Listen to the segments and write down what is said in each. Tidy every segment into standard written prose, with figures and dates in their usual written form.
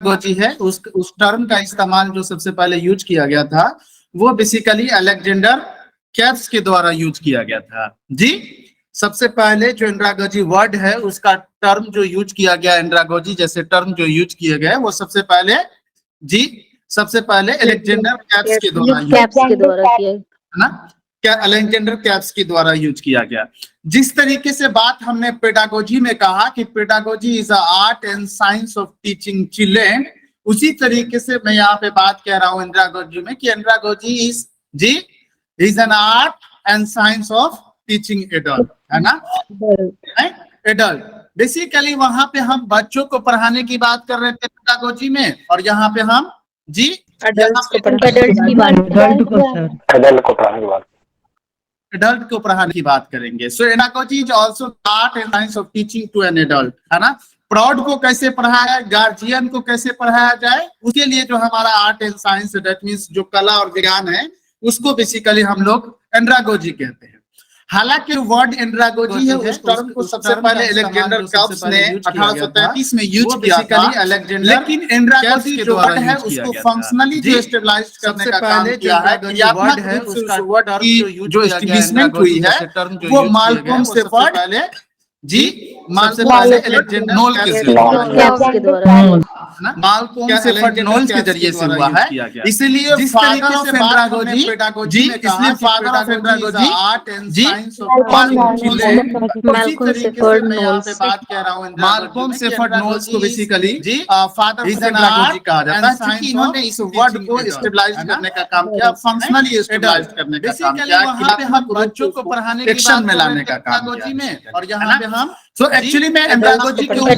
Andragogy है उस term का इस्तेमाल जो सबसे पहले यूज किया गया था वो बेसिकली अलेक्जेंडर कैप्स के द्वारा यूज किया गया था जी। सबसे पहले जो एंड्रागोजी वर्ड है उसका टर्म जो यूज किया गया, एंड्रागोजी जैसे टर्म जो यूज किए गए वो सबसे पहले अलेक्जेंडर कैप्स के द्वारा किया है ना, क्या अलेक्जेंडर कैप्स के द्वारा यूज किया गया। जिस तरीके से बात हमने पेडागोजी में कहा कि pedagogy is a art and science of teaching children, उसी तरीके से मैं यहाँ पे बात कह रहा हूँ एंड्रागोजी में कि andragogy is an art and science of teaching adult, है ना, एडल्ट। बेसिकली वहां पे हम बच्चों को पढ़ाने की बात कर रहे थे पेडागोजी में, और यहाँ पे हम एडल्ट को पढ़ाने की बात करेंगे। So andragogy is also art and science of teaching to an adult, है ना। प्रौढ़ को कैसे पढ़ाया, गार्जियन को कैसे पढ़ाया जाए, उसके लिए जो हमारा art and science that means जो कला और विज्ञान है उसको बेसिकली हम लोग एंड्रागोजी कहते हैं। हालांकि वर्ड एंड्रागोजी है उस टर्म को सबसे पहले अलेक्जेंडर कैप्स ने 1833 में यूज किया था, लेकिन एंड्रागोजी जो वर्ड है उसको फंक्शनली जो स्टेबलाइज करने का काम किया है, क्रियात्मक रूप से उस वर्ड की जो एस्टैब्लिशमेंट हुई है वो माल्कोम सेफर्ड नोल के द्वारा माल्कोम सेफर्ड नोल के जरिए से हुआ है। इसलिए father of andragogy father of andragogy art and science of Malcolm Shepherd Knowles बात कह रहा हूं। माल्कोम सेफर्ड नोल्स को बेसिकली फादर ऑफ एंड्रागोजी कहा जाता है, क्योंकि इन्होंने इस वर्ड को स्टेबलाइज करने का काम किया, फंक्शनली स्टेबलाइज करने का काम किया, वहां पे हम बच्चों को पढ़ाने की एक्शन में लाने का काम किया में। और यहाँ पे हम एक्चुअली में एंड्रागोजी के ऊपर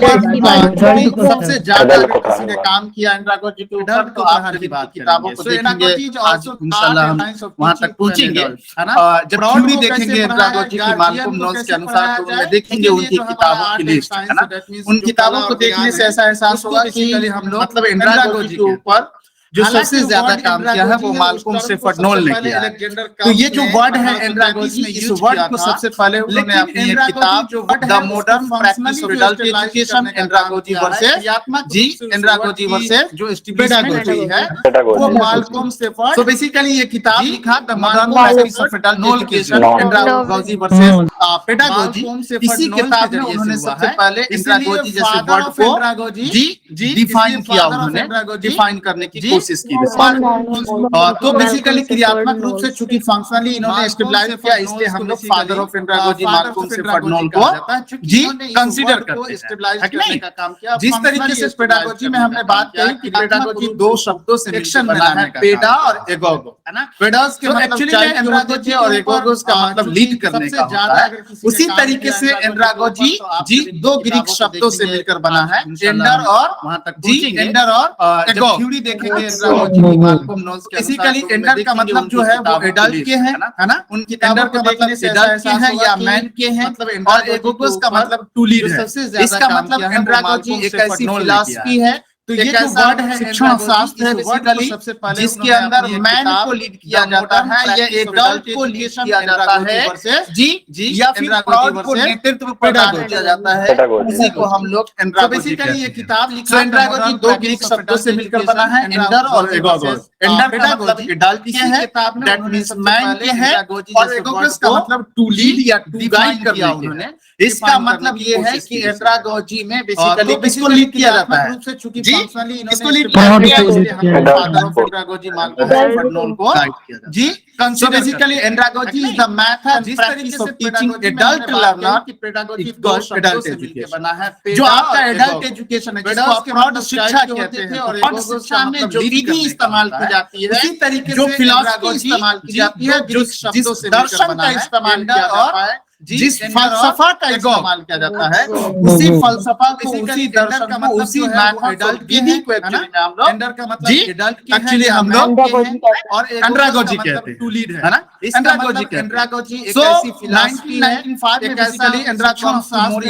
सबसे ज्यादा किसी ने काम किया एंड्रागोजी के ऊपर, तो आप जब किताबों को देखेंगे आज इंशाल्लाह हम वहां तक पहुंचेंगे, है ना। जब थ्योरी देखेंगे एंड्रागोजी की माल्कोम नोल्स के अनुसार, तो उनमें देखेंगे उनकी किताबों की लिस्ट, है ना। उन किताबों को देखने से ऐसा एहसास होगा कि मतलब एंड्रागोजी के ऊपर जो सबसे ज्यादा काम किया है वो माल्कोम सेफर्ड नोल ने किया है। तो ये जो वर्ड है एंड्रागोजी, इस वर्ड को सबसे पहले उन्होंने अपनी एक किताब the modern practice of adult education andragogy versus andragogy versus जो पेडागोजी है वो माल्कोम सेफर्ड, तो बेसिकली ये किताब लिखा the modern practice of adult education andragogy versus pedagogy. इसी किताब में उन्होंने सबसे पहले एंड्रागोजी जैसे वर्ड को डिफाइन किया, उन्होंने डिफाइन करने की कोशिश की। तो बेसिकली क्रियात्मक रूप से चूंकि फंक्शनली इन्होंने स्टेबलाइज किया, इसलिए हम लोग father of andragogy Malcolm Shepherd Knowles को कंसीडर करते हैं। जिस तरीके से पेडागोजी में हमने बात कही कि पेडागोजी दो शब्दों से मिलकर बना है, पेडा और एगोगो, है ना। पेडास के मतलब चाइल्ड एंड्रागोजी और एगोगोस का मतलब लीड करने का होता है। उसी तरीके से एंड्रागोजी दो ग्रीक शब्दों से मिलकर बना है, एंडर और एगो। थ्योरी देखेंगे बेसिकली एंडर का मतलब जो है वो एडल्ट के है ना, उनकी एंडर का मतलब एडल्ट के है या मैन के है, और एगोगोस का मतलब टू लीड है। इसका मतलब एंड्रागोजी एक ऐसी फिलॉसफी है, तो ये जो वर्ड है शिक्षण शास्त्र है बेसिकली, जिसके अंदर मैन को लीड किया जाता है या एडल्ट को लीड किया जाता है या फिर प्रौढ़ को नेतृत्व प्रदान किया जाता है, उसी को हम लोग एंड्रागोजी कहते हैं। ये किताब लिखा एंड्रागोजी दो ग्रीक शब्दों से मिलकर बना है, एंडर और एगोगोस। एंडर का मतलब एडल्ट के है, दैट मींस मैन के है, और एगोगोस का मतलब टू लीड या टू गाइड किया उन्होंने। इसका मतलब ये है कि एंड्रागोजी में बेसिकली इसको लीड किया जाता है, इसको लीड किया So basically andragogy is the method and practice of teaching adult learner adult education। जो आपका एडल्ट एजुकेशन है, जिसको आप प्रौढ़ शिक्षा कहते हैं, और प्रौढ़ शिक्षा में जो विधि इस्तेमाल की जाती है, इसी तरीके से जो फिलॉसफी इस्तेमाल की जाती है, जिस दर्शन का इस्तेमाल किया जाता है, जिस फलसफा का इस्तेमाल किया जाता है, उसी फलसफा को, उसी दर्शन को, उसी एडल्ट विधि को एक्चुअली हम लोग एंडर का मतलब एडल्ट एक्चुअली हम लोग और एंड्रागोजी कहते हैं, टू लीड है ना। एंड्रागोजी एक ऐसी फिलॉसफी है, एक ऐसी एंड्रागोजी शास्त्र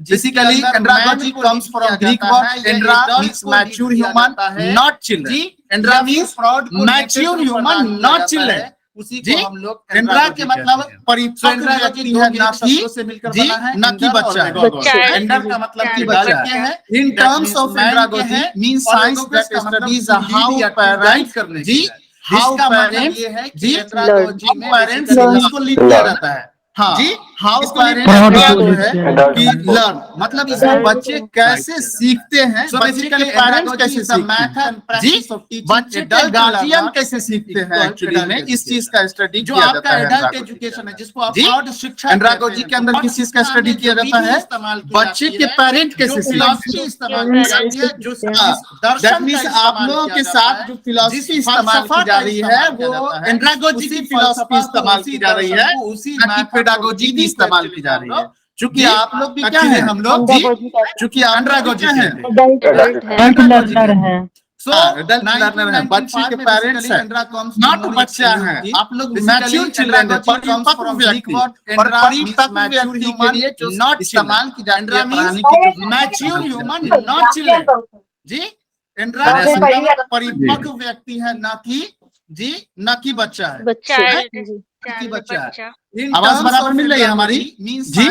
basically andragogy comes from Greek word Andra means mature human, not children। Andra means mature human, not children। उसी को हम लोग एंड्रा के मतलब परिपक्व व्यक्ति है, ना कि से मिलकर बना है, ना कि बच्चा है। एंडर का मतलब कि बच्चा है। In terms of andragogy means science that studies how parents करने जी हाउ पेरेंट्स ये है कि एंड्रागोजी में पेरेंट्स इसको लीड किया जाता है। हाँ जी, हाउ पेरेंट्स है कि लर्न मतलब इसमें बच्चे कैसे सीखते हैं, बच्चे के पेरेंट्स कैसे सीखते हैं जी, बच्चे के गार्जियन कैसे सीखते हैं एक्चुअली में इस चीज का स्टडी जो आपका एडल्ट एजुकेशन है, जिसको आप प्रौढ़ शिक्षा एंड्रागोजी के अंदर किस चीज का स्टडी किया जाता है, बच्चे के पेरेंट कैसे फिलॉसफी इस्तेमाल की जाती है, जो दर्शन आप लोगों के साथ जो फिलॉसफी इस्तेमाल की जा रही है वो एंड्रागोजी की फिलॉसफी इस्तेमाल की जा रही है, उसी पेडागोजी की इस्तेमाल की जा रही है। चूंकि आप लोग भी क्या है, हम लोग जी चूंकि एंड्रागोजी है, एडल्ट लर्नर है, एडल्ट लर्नर है, बच्चे के पेरेंट्स हैं, नॉट बच्चा है, आप लोग मैच्योर चिल्ड्रन है, परिपक्व व्यक्ति, और परिपक्व व्यक्ति के लिए जो नॉट इस्तेमाल की जा रही है पढ़ाने की, mature human not children ji, Andra परिपक्व व्यक्ति है, ना कि जी ना कि बच्चा है, बच्चा है। आवाज बराबर मिल रही है हमारी जी,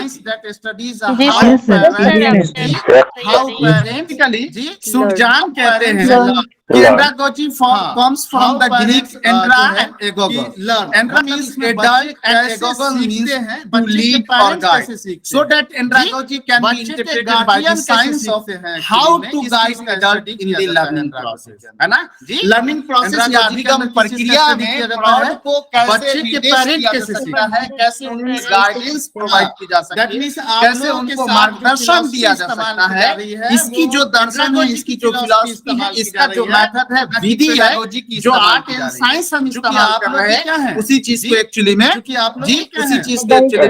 हाउ पेरेंटिकली जी, सुजान कहते हैं andragogy comes from the Greek andra and agogo, andra means adult and agogo means to lead और guide, so that andragogy can be interpreted by the science of how to guide adult in the learning process, है ना जी, learning process या अधिगम प्रक्रिया में प्रौढ़ को बच्चे के पेरेंट कैसे सीखता है, कैसे उन्हें गाइडेंस प्रोवाइड की जा सकती है, कैसे उनको मार्गदर्शन दिया जा सकता है, इसकी जो दर्शन है, इसकी जो फिलॉसफी है, इसका जो मेथड है, विधि है, जो आर्ट एंड साइंस हम इस्तेमाल कर रहे हैं, उसी चीज को एक्चुअली में जी, उसी चीज को एक्चुअली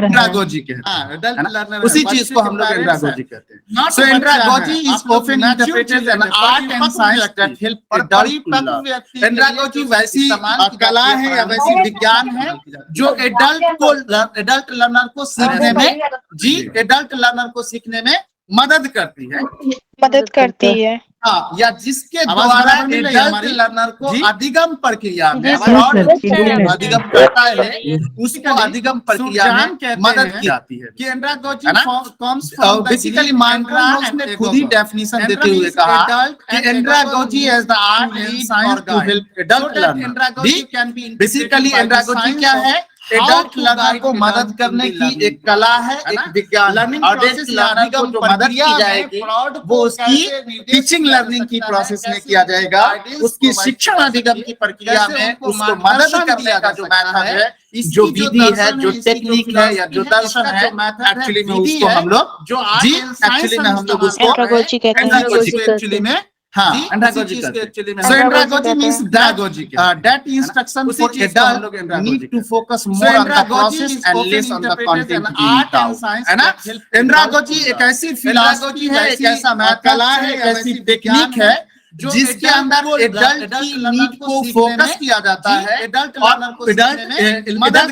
एंड्रागोजी कहते हैं, एडल्ट लर्नर, उसी चीज को हम लोग एंड्रागोजी कहते हैं। So andragogy is often interpreted an art and science that help adult, andragogy वैसी कला है या वैसी विज्ञान है जो एडल्ट लर्नर को सीखने में जी, एडल्ट लर्नर को सीखने में मदद करती है, हाँ, या जिसके द्वारा एडल्ट लर्नर को अधिगम प्रक्रिया में अधिगम करता है, उसको अधिगम प्रक्रिया में मदद की जाती है कि एंड्रागोजी कम्स फ्रॉम बेसिकली माइंड्रा ने खुद ही डेफिनेशन देते हुए कहा कि andragogy as the art and science to help adult learner. Basically andragogy क्या है, एडल्ट लर्नर को मदद करने की एक कला है, एक विज्ञान, एडल्ट लर्नर को जो मदद की जाएगी वो उसकी टीचिंग लर्निंग की प्रोसेस में किया जाएगा, उसकी शिक्षण अधिगम की प्रक्रिया में उसको मदद करने का जो मेथड है, जो विधि है, जो टेक्निक है या जो दर्शन है, एक्चुअली में उसको हम लोग जो जी, एक्चुअली में हम लोग उसको एक्चुअली में हाँ, एंड्रागोजी एक्चुअली में। So andragogy means that instruction for adult need to focus more on the process and less on the content being taught, है ना। एंड्रागोजी एक ऐसी फिलॉसफी है, एक ऐसा कला है, एक ऐसी टेक्निक है जिसके अंदर एडल्ट की नीड को फोकस किया जाता है, एडल्ट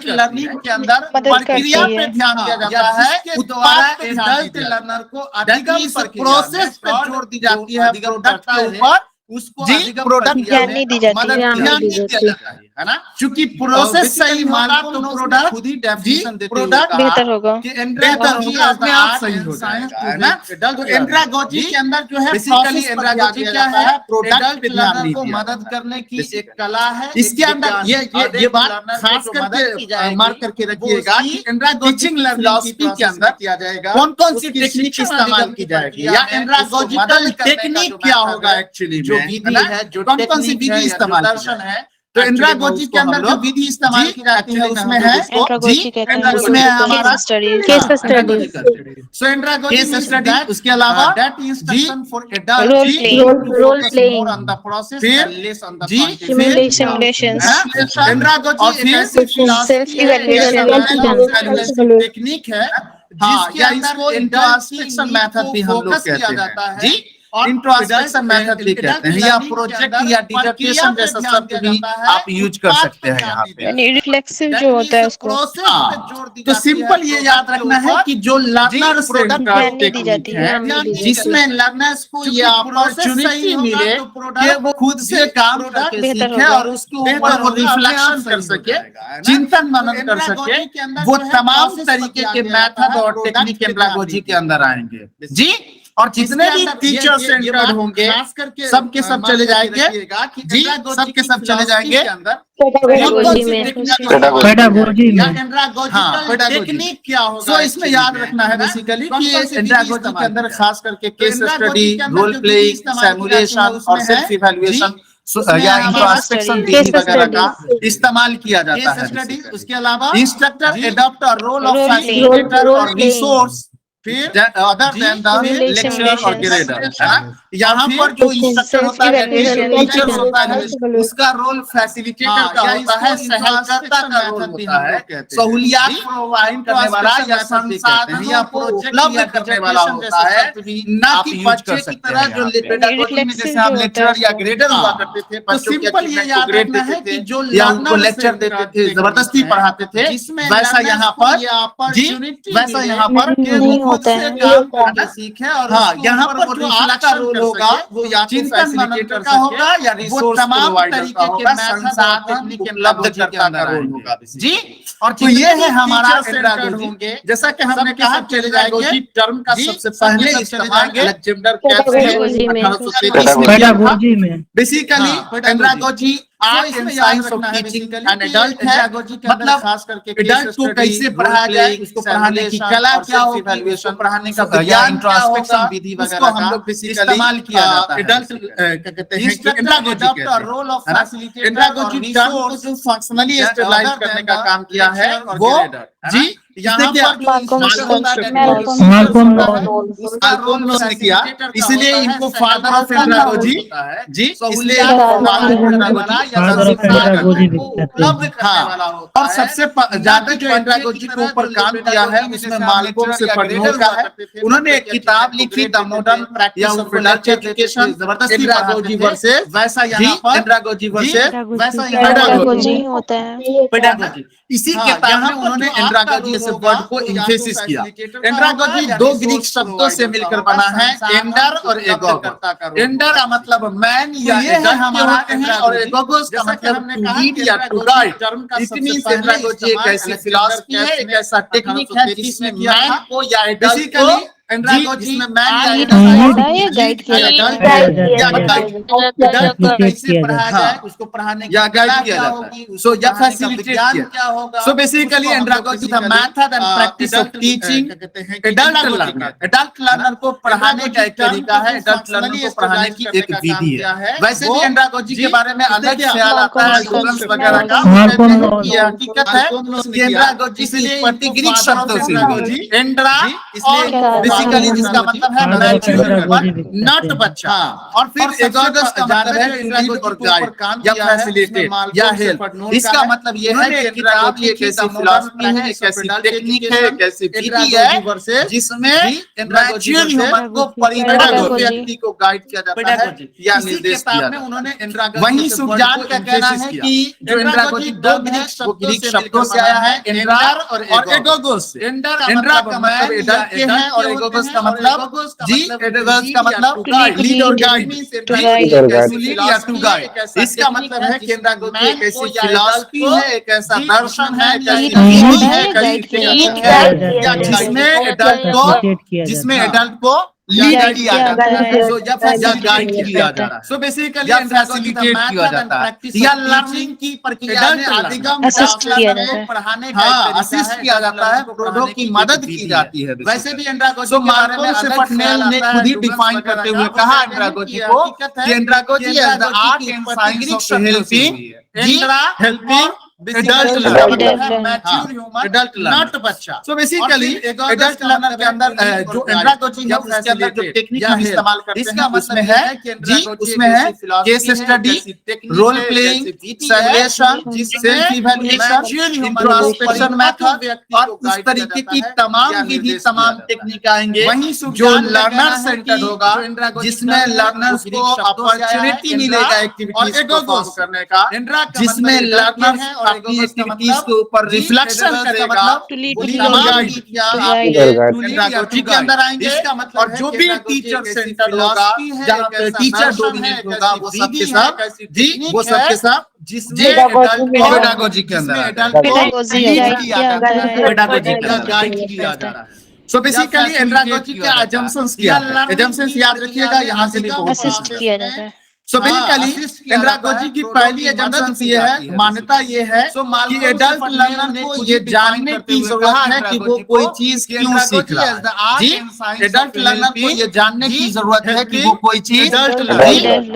लर्निंग के अंदर प्रक्रिया पे ध्यान दिया जाता है, द्वारा एडल्ट लर्नर को अधिगम प्रोसेस पे जोर दी जाती है, प्रोडक्ट के ऊपर उसको प्रोडक्ट ध्यान नहीं दी जाती है ना, क्योंकि प्रोसेस सही माना तो प्रोडक्ट खुद ही डेफिनेशन देते हैं, प्रोडक्ट बेहतर होगा, अपने आप सही हो जाएगा, है ना। तो एंड्रागोजी के अंदर जो है बेसिकली एंड्रागोजी क्या है, प्रोडक्ट लर्नर को मदद करने की एक कला है, इसके अंदर ये बात खास करके मार्क करके रखिएगा कि एंड्रागोजी फिलॉसफी के अंदर किया जाएगा कौन कौन सी टेक्निक इस्तेमाल की जाएगी या एंड्रागोजिकल टेक्निक क्या होगा, एक्चुअली जो विधि है, जो कौन कौन सी विधि इस्तेमाल दर्शन है, तो एंड्रागोजी के अंदर जो विधि इस्तेमाल की जाती है उसमें है उसमें हमारा case study, so andragogy case study, उसके अलावा that instruction for adult role playing on the process and less on the simulations, andragogy एक ऐसी सेल्फ इवैल्यूएशन टेक्निक है जिसके अंदर इंस्ट्रक्शन मेथड भी हम लोग कहते हैं जी, इंट्रोस्पेक्शन मेथड भी कहते हैं, या प्रोजेक्ट या डिसर्टेशन जैसा शब्द भी आप यूज कर सकते हैं यहाँ पे। यानी रिफ्लेक्सिव जो होता है उसको तो सिंपल ये याद रखना है कि जो लर्नर ध्यान नहीं दी जाती है, जिसमें लर्नर्स को ये अपॉर्चुनिटी मिले कि वो खुद से काम करके बेहतर सीखे होगा। और उसके ऊपर वो रिफ्लेक्शन कर सके, चिंतन मनन कर सके, वो तमाम तरीके के मेथड और टेक्निक एंड्रागोजी के अंदर आएंगे जी। और जितने भी टीचर सेंटर्ड होंगे सबके सब चले जाएंगे जी, सबके सब चले जाएंगे पेडागोजी में पेडागोजी में। टेक्निक क्या होगा। सो इसमें याद रखना है बेसिकली कि एंड्रागोजी के अंदर खास करके case study, role playing, simulation और सेल्फ इवैल्यूएशन या इंट्रोस्पेक्शन विधि वगैरह का इस्तेमाल किया जाता है। उसके अलावा instructor adopt a role of facilitator और रिसोर्स, फिर अदर देन द लेक्चरर और ग्रेडर, है ना। यहाँ पर जो इंस्ट्रक्टर होता है, टीचर होता है, उसका रोल फैसिलिटेटर का होता है, सहयोगकर्ता का रोल होता है, सहूलियत प्रोवाइड करने वाला या संसाधन या उपलब्ध करने वाला होता है, ना कि बच्चे की तरह जो पेडागोजी में जैसे आप लेक्चरर या ग्रेडर हुआ करते थे, बच्चों को ग्रेड देते थे या उनको लेक्चर देते थे, जबरदस्ती पढ़ाते थे, वैसा यहाँ पर जी, वैसा यहाँ पर होता है। सीखे। और हाँ, यहाँ पर जो आपका रोल होगा वो या चिंतन मनन का होगा या रिसोर्स तमाम तरीके के संसाधन उपलब्ध करने का रोल होगा जी। और तो ये है हमारा एंड्रागोजी। जैसा कि हमने कहा चले जाएंगे टर्म का सबसे पहले इस्तेमाल अलेक्जेंडर कैप्स पेडागोजी में। Basically andragogy art and science of teaching N adult है, मतलब खास करके एडल्ट को कैसे पढ़ाया जाए, उसको पढ़ाने की कला क्या होगी, उसको पढ़ाने का ज्ञान, इंट्रोस्पेक्शन विधि वगैरह का हम लोग बेसिकली इस्तेमाल किया जाता है। एडल्ट कहते हैं कि एंड्रागोजी का role of facilitator, andragogy term को जो फंक्शनली स्टेबलाइज करने का काम किया है वो जी। यहाँ पर ने किया, इसलिए इनको फादर ऑफ एंड्रागोजी जी, इसलिए और सबसे ज्यादा जो एंड्रागोजी के ऊपर काम किया है उसमें माल्कोम से फर्नोल का है। उन्होंने एक किताब लिखी the modern practice of adult education, जबरदस्ती वर्सेस वैसा यहाँ पर एंड्रागोजी वर्सेस वैसा पेडागोजी होता है। पेडागोजी इसी किताब में उन्होंने एंड्रागोजी से वर्ड को इन्फेसिस किया। एंड्रागोजी दो ग्रीक शब्दों से मिलकर बना है, एंडर और एगोगो। एंडर का मतलब मैन या एडल्ट हमारा है, और एगोगोस का मतलब टू लीड या to guide. It means andragogy एक ऐसी फिलॉसफी है, एक ऐसा टेक्निक है जिसमें मैन को या एडल्ट को एंड्रागोजी में मैन या गाइड किया कैसे पढ़ाया जाए, उसको पढ़ाने या गाइड किया जाता है। सो या फैसिलिटेट क्या होगा। So basically andragogy the method and practice of teaching adult learner. Adult learner को पढ़ाने का एक तरीका है, एडल्ट लर्नर को पढ़ाने की एक विधि है। वैसे भी एंड्रागोजी के बारे में अलग ख्याल आता है स्टूडेंट्स वगैरह का। ये हकीकत है कि एंड्रागोजी से उत्पत्ति ग्रीक शब्दों से हुई। एंड्रा इसलिए बेसिकली जिसका मतलब है मैच्योर, नॉट बच्चा। और फिर एगोगस का मतलब है लीड और गाइड या फैसिलिटेट या हेल्प। इसका मतलब ये है कि किताब ये कैसी फिलॉसफी है, एक ऐसी टेक्निक है, एक ऐसी विधि है जिसमें मैच्योर ह्यूमन को परिपक्व व्यक्ति को गाइड किया जाता है या निर्देश दिया जाता है। वहीं सुजान का कहना है कि जो एंड्रागोजी दो ग्रीक शब्दों से आया है, एंड्रार और एगोगोस। एंड्रा का मतलब एडल्ट के है और एगोगोस का मतलब जी, एगोगोस का मतलब लीड और गाइड, लीड या टू गाइड। इसका मतलब है कि एंड्रागोजी एक ऐसी फिलॉसफी है, एक ऐसा दर्शन है, एक ऐसी विधि है, एक ऐसी टेक्निक है जिसमें एडल्ट को लीड किया जाता है, सो या गाइड किया जाता है। सो बेसिकली फैसिलिटेट किया जाता है या लर्निंग की प्रक्रिया में अधिगम पढ़ाने का असिस्ट किया जाता है, प्रोडो की मदद की जाती है। वैसे भी एंड्रागोजी के बारे में फर्नोल ने खुद ही डिफाइन करते हुए कहा एंड्रागोजी को कि andragogy is the art and science of helping, helping adult Adult adult not बच्चा। सो बेसिकली एडल्ट लर्नर के अंदर जो एंड्रागोजी है उसके अंदर जो टेक्निक हम इस्तेमाल करते हैं उसमें है जी उसमें है case study, role playing, simulation, self evaluation, introspection method और इस तरीके की तमाम विधि तमाम टेक्निक आएंगे जो लर्नर सेंटर्ड होगा, जिसमें लर्नर्स को अपॉर्चुनिटी मिलेगा एक्टिविटीज को परफॉर्म करने का, जिसमें लर्नर्स अपनी एक्टिविटीज के ऊपर रिफ्लेक्शन करेगा, एंड्रागोजी के अंदर आएंगे। और जो भी टीचर सेंटर होगा जहाँ पे टीचर डोमिनेट होगा वो सबके सब जी वो सबके सब जिसमें पेडागोजी के अंदर गाइड किया जा रहा है। सो बेसिकली एंड्रागोजी के एजम्पशंस क्या है, एजम्पशंस याद रखिएगा, यहाँ से भी असिस्ट किया जाता है। सो बेसिकली एंड्रागोजी की पहली एजम्पशन ये है, मान्यता ये है कि एडल्ट लर्नर को ये जानने की जरूरत है कि वो कोई चीज क्यों सीख रहा है। जी एडल्ट लर्नर को ये जानने की जरूरत है कि वो कोई चीज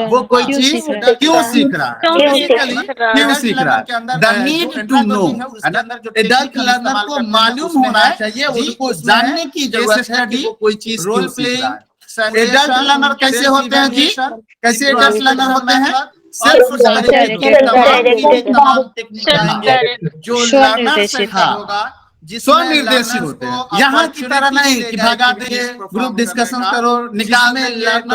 वो कोई चीज क्यों सीख रहा है, क्यों सीख रहा है। The need to know, adult learner को मालूम होना चाहिए, उनको जानने की जरूरत है कि वो कोई चीज क्यों सीख रहा है। एडल्ट लर्नर कैसे होते हैं जी, कैसे एडल्ट लर्नर होते हैं? सेल्फ डायरेक्टेड तमाम टेक्निक आएंगे जो लर्नर से होगा, स्वनिर्देशित होते हैं। यहाँ की तरह नहीं कि भगा दे, ग्रुप डिस्कशन करो, निकाल में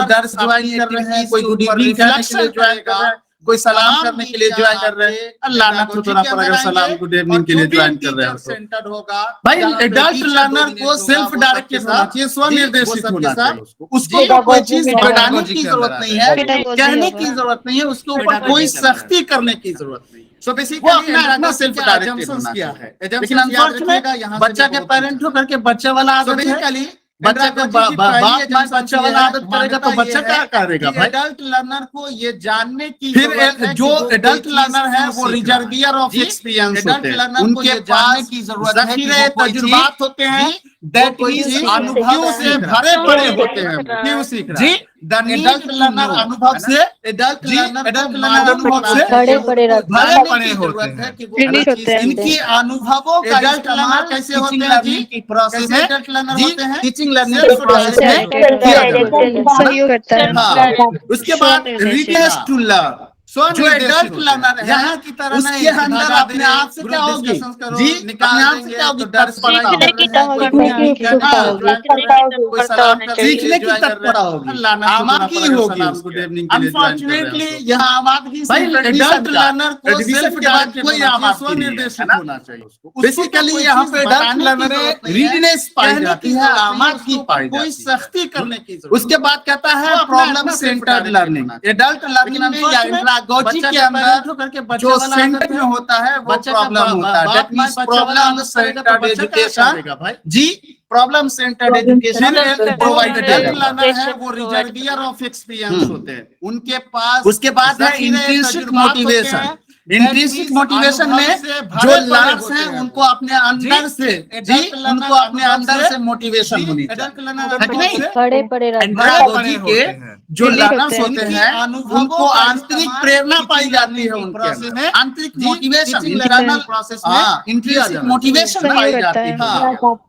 दर्स ज्वाइन कर रहे हैं, कोई गुड इवनिंग करने के लिए ज्वाइन कर रहे हैं, कोई सलाम करने के लिए ज्वाइन कर रहे हैं। अल्लाह ना तो थोड़ा पर अगर सलाम गुड इवनिंग के लिए ज्वाइन कर रहे हो तो भाई एडल्ट लर्नर को सेल्फ डायरेक्टेड होना चाहिए, स्वनिर्देशित होना चाहिए। उसको कोई चीज बताने की जरूरत नहीं है, कहने की जरूरत नहीं है, उसके ऊपर कोई सख्ती करने की जरूरत नहीं। सो बेसिकली अपना सेल्फ डायरेक्टेड किया है। लेकिन अनफॉर्चुनेटली बच्चा के पेरेंट होकर के बच्चा वाला आदत है, बच्चा को बाप माँ बच्चा वाला आदत करेगा तो बच्चा क्या करेगा भाई। एडल्ट लर्नर को ये जानने की फिर जो एडल्ट लर्नर है वो रिजर्वियर ऑफ एक्सपीरियंस होते हैं, उनके पास की जरूरत है, तजुर्बात होते हैं, दैट मींस अनुभव से भरे पड़े होते हैं। क्यों सीख रहा है जी एडल्ट लर्नर अनुभव से, एडल्ट लर्नर अनुभव से भरे पड़े होते हैं। इनकी अनुभवों का एडल्ट लर्नर कैसे होते हैं जी, प्रोसेस में एडल्ट लर्नर होते हैं, टीचिंग लर्निंग के प्रोसेस में किया जाता है, सहयोग करता है। हाँ, उसके बाद रीडनेस टू लर्न, जो एडल्ट लर्नर है यहाँ की तरह उसके अंदर अपने आप से क्या होगी जी, अपने आप से क्या होगी, सीखने की तत्परता होगी, आमादगी होगी। अनफॉर्चुनेटली यहाँ आमादगी एडल्ट लर्नर को सेल्फ डायरेक्टेड कोई स्वनिर्देशित होना चाहिए। बेसिकली यहाँ पे एडल्ट लर्नर रीडनेस पाई जाती है, आमादगी पाई जाती है, कोई सख्ती करने की जरूरत। उसके बाद कहता है problem centred learning. Adult learning में या एंड्रागोजी के अंदर जो सेंटर में होता है वो प्रॉब्लम होता है, that means problem centred education जी, problem centred education provided learner है वो रिजर्वियर ऑफ एक्सपीरियंस होते हैं, उनके पास। उसके बाद है इंट्रिंसिक मोटिवेशन। इंट्रिंसिक मोटिवेशन में जो लर्नर्स हैं उनको अपने अंदर से जी, उनको अपने अंदर से मोटिवेशन होनी चाहिए। एंड्रागोजी के जो लर्नर्स होते हैं उनको आंतरिक प्रेरणा पाई जाती है, उनके आंतरिक मोटिवेशन इंटरनल प्रोसेस में इंट्रिंसिक मोटिवेशन पाई जाती है,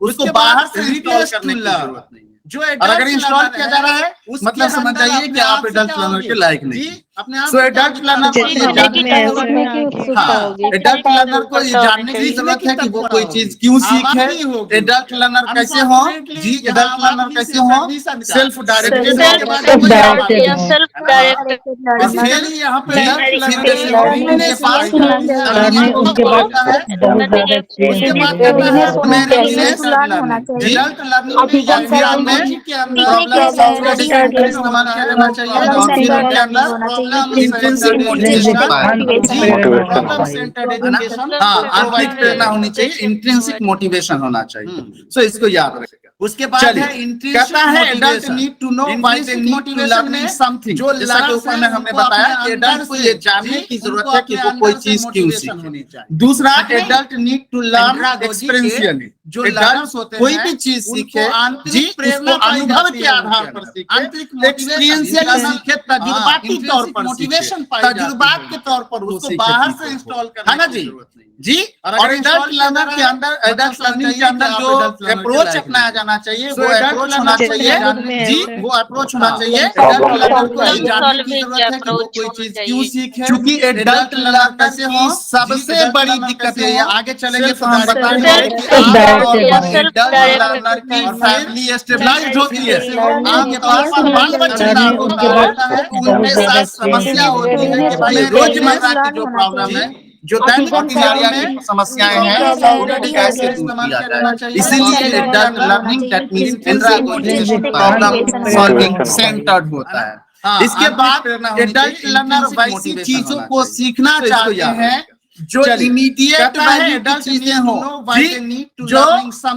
उसको बाहर से इंस्टॉल करने की जरूरत नहीं है। जो अगर इंस्टॉल किया जा रहा है मतलब समझ जाइए कि आप एडल्ट लर्नर के लायक नहीं अपने आप। एडल्ट लर्नर को एडल्ट लर्नर को ये जानने की जरूरत है कि वो कोई चीज क्यों सीखे, एडल्ट लर्नर कैसे हो जी, एडल्ट लर्नर कैसे हो, सेल्फ डायरेक्टेड। यहाँ पे इंट्रिंसिक मोटिवेशन आंतरिक प्रेरणा होनी चाहिए, इंट्रिंसिक मोटिवेशन होना चाहिए। सो इसको याद रखेगा। उसके बाद है कहता है adult need to know why they need to learn something. जो जैसा कि ऊपर में हमने बताया कि एडल्ट को ये जानने की जरूरत है कि वो कोई चीज क्यों सीखे। दूसरा adult need to learn experientially. जो लर्नर्स होते हैं कोई भी चीज सीखे जी उसको अनुभव के आधार पर सीखे, एक्सपीरियंशियल सीखे, तजुर्बाती तौर पर मोटिवेशन, तजुर्बात के तौर पर उसको बाहर से इंस्टॉल करना है ना जी। और एडल्ट लर्नर के अंदर, एडल्ट लर्निंग के अंदर जो अप्रोच अपनाया जाना चाहिए वो अप्रोच होना चाहिए जी, वो अप्रोच होना चाहिए। एडल्ट लर्नर को ये जानने की जरूरत है कि वो कोई चीज क्यों सीखे, क्योंकि एडल्ट लर्नर कैसे हो सबसे बड़ी दिक्कत है। आगे चलेंगे तो हम बताएंगे कि एडल्ट लर्नर की फैमिली स्टेबलाइज्ड होती है, आपके पास बाल बच्चे होता है, उनमें साथ समस्या होती है कि भाई रोजमर्रा की जो प्रॉब्लम है, जो दैनिक दिनचर्या की समस्याएं हैं उनको कैसे दूर किया जाए। इसीलिए adult learning techniques problem solving centred होता है। इसके बाद एडल्ट लर्नर वैसी चीजों को सीखना चाहते हैं जो इमीडिएट वैल्यू की चीजें हो, जो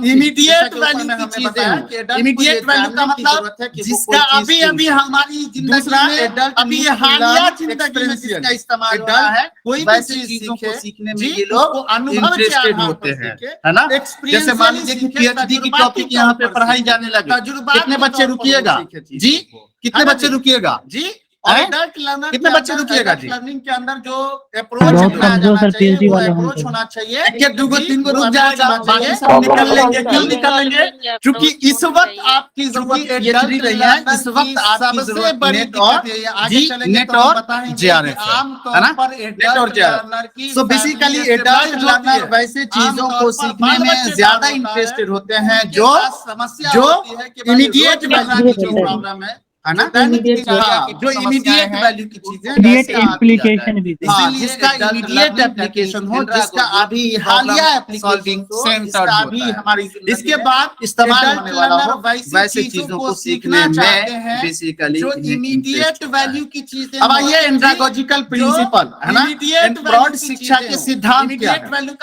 इमीडिएट वैल्यू की चीजें हो। इमीडिएट वैल्यू का मतलब जिसका अभी अभी हमारी जिंदगी में, अभी हालिया जिंदगी में जिसका इस्तेमाल हो रहा है, कोई वैसी चीजों को सीखने में ये लोग इंटरेस्टेड होते हैं, है ना। जैसे मान लीजिए कि पीएचडी की टॉपिक यहाँ पे पढ़ाई जाने लगे, कितने बच्चे रुकिएगा जी, कितने बच्चे रुकिएगा जी, एडल्ट लर्नर कितने बच्चे रुकिएगा जी। लर्निंग के अंदर जो अप्रोच अपनाया जाना चाहिए वो अप्रोच होना चाहिए। एक दो तीन को रुक जाएगा, बाकी सब निकल लेंगे। क्यों निकल लेंगे? क्योंकि इस वक्त आपकी जरूरत पीएचडी रही है, इस वक्त आपकी सबसे बड़ी दिक्कत है आगे चलेंगे तो हम बताएंगे आमतौर पर एडल्ट लर्नर की। सो बेसिकली एडल्ट लर्नर वैसे चीजों को सीखने में ज्यादा इंटरेस्टेड होते हैं जो इमीडिएट वैल्यू की जो प्रॉब्लम है ना, जो इमीडिएट वैल्यू की चीजें, एप्लीकेशन भी, जिसका इमीडिएट एप्लीकेशन हो, जिसका अभी हालिया एप्लीकेशन सेंटर अभी हमारी। इसके बाद इस्तेमाल होने वाला हो वैसे चीजों को सीखने में बेसिकली जो इमीडिएट वैल्यू की चीजें। अब ये एंड्रागोजिकल प्रिंसिपल है ना, ब्रॉड शिक्षा के सिद्धांत क्या है?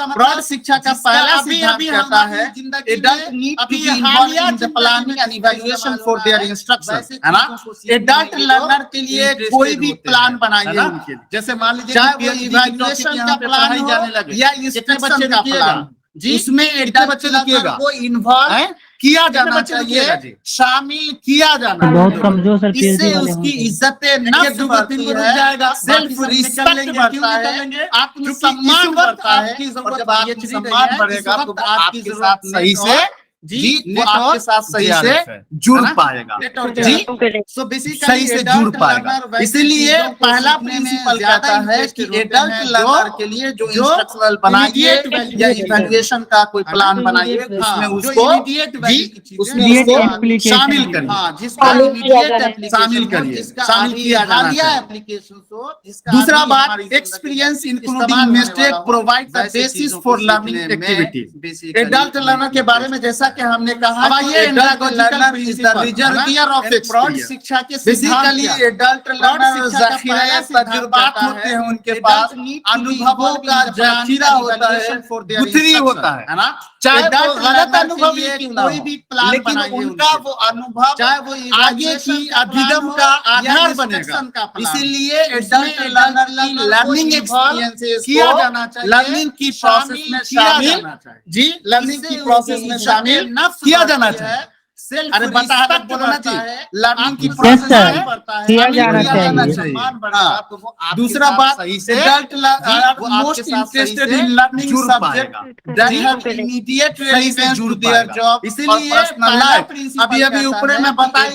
ब्रॉड शिक्षा का पहला सिद्धांत कहता है adult need to be involved in the planning and evaluation for their instruction, है ना। एडल्ट लर्नर के लिए कोई भी प्लान बनाइए उनके लिए, जैसे मान लीजिए चाहे वो इवैल्यूएशन का प्लान हो या इंस्ट्रक्शन का प्लान जी, इसमें एडल्ट लर्नर को इन्वॉल्व किया जाना चाहिए, शामिल किया जाना। बहुत कमजोर सर, इससे उसकी इज्जत नफ्स बढ़ती है, सेल्फ रिस्पेक्ट बढ़ता है, आत्मसम्मान बढ़ता है। और जब आत्मसम्मान बढ़ेगा तो आपके साथ सही से जी वो आपके साथ सही से जुड़ पाएगा जी, सो बेसिकली सही से जुड़ पाएगा। इसीलिए पहला प्रिंसिपल कहता है कि एडल्ट लर्नर के लिए जो इंस्ट्रक्शनल बनाइए या इवैल्यूएशन का कोई प्लान बनाइए, उसमें उसको शामिल करिए, जिसका इमीडिएट शामिल करिए, शामिल किया जाना चाहिए। दूसरा बात, experience including mistake provide the basis for learning activity. Adult learner के बारे में जैसा कि हमने कहा, ब्रॉड शिक्षा के बेसिकली एडल्ट लर्नर ज़ख़ीरा तजुर्बात होते हैं उनके पास, अनुभवों का ज़ख़ीरा होता है, गुथरी होता है ना। चाहे वो गलत अनुभव क्यों ना हो, लेकिन उनका वो अनुभव चाहे वो आगे की अभिगम का आधार बनेगा। इसीलिए एडल्ट लर्नर की लर्निंग एक्सपीरियंसेस किया जाना चाहिए, लर्निंग की प्रोसेस में शामिल जी, लर्निंग की प्रोसेस में शामिल किया जाना चाहिए। अरे बता बोलना चाहिए, लर्निंग की प्रोसेस किया जाना चाहिए। दूसरा बात, adult most interested in learning subject that have immediate relevance to their job. इसीलिए पर्सनल लाइफ अभी ऊपर में बताई,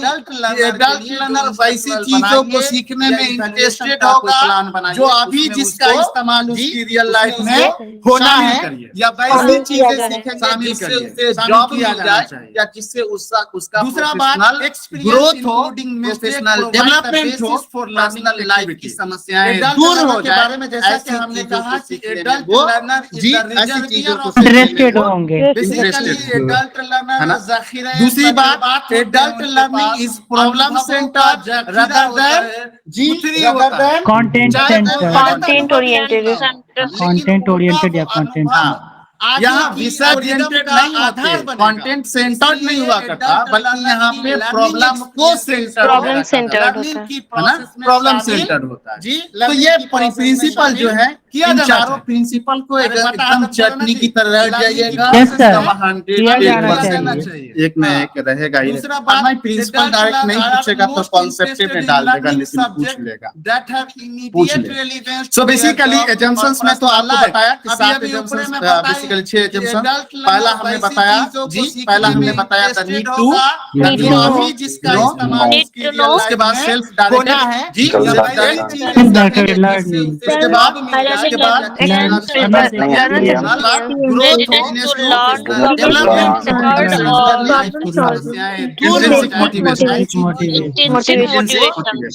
एडल्ट लर्नर वैसी चीजों को सीखने में इंटरेस्टेड होगा जो अभी जिसका इस्तेमाल उसकी रियल लाइफ में होना है, या वैसी चीजें सीखेंगे जिससे उसे जॉब मिल जाए या जिससे उसका दूसरा बात, ग्रोथ हो, प्रोफेशनल डेवलपमेंट हो, पर्सनल लाइफ की समस्याएं दूर हो जाए। बारे में जैसा कि हमने कहा कि एडल्ट लर्नर जी ऐसी चीजों को इंटरेस्टेड होंगे, बेसिकली एडल्ट लर्नर ज़ख़ीरा। दूसरी बात, adult learning is problem centred rather than जी कंटेंट ओरिएंटेड या कंटेंट। यहाँ विषय ओरिएंटेड नहीं होते, कंटेंट सेंटर्ड नहीं हुआ करता, बल्कि यहाँ पे प्रॉब्लम को सेंटर्ड होता है, प्रॉब्लम सेंटर्ड होता है जी। तो ये प्रिंसिपल जो है किया इन चारों प्रिंसिपल को एकदम चटनी की तरह रट जाइएगा। Yes, sir. किया 100 जाना चाहिए। एक न एक रहेगा ही। दूसरा बात, नहीं, प्रिंसिपल डायरेक्ट नहीं पूछेगा तो कॉन्सेप्ट में डाल देगा, लेकिन पूछ लेगा। पूछ ले। सो बेसिकली एजम्पशंस में तो आपको बताया कि 7 एजम्पशंस, बेसिकली 6 एजम्पशंस। पहला हमने बताया पहला हमने बताया था need to, Need to know. जिसका नो, इस्तेमाल Need to know. उसके बाद सेल्फ डायरेक्टेड जी, Self-directed learning. उसके बाद Learning Learn- experience, learn readiness to learn, problem centered or motivation.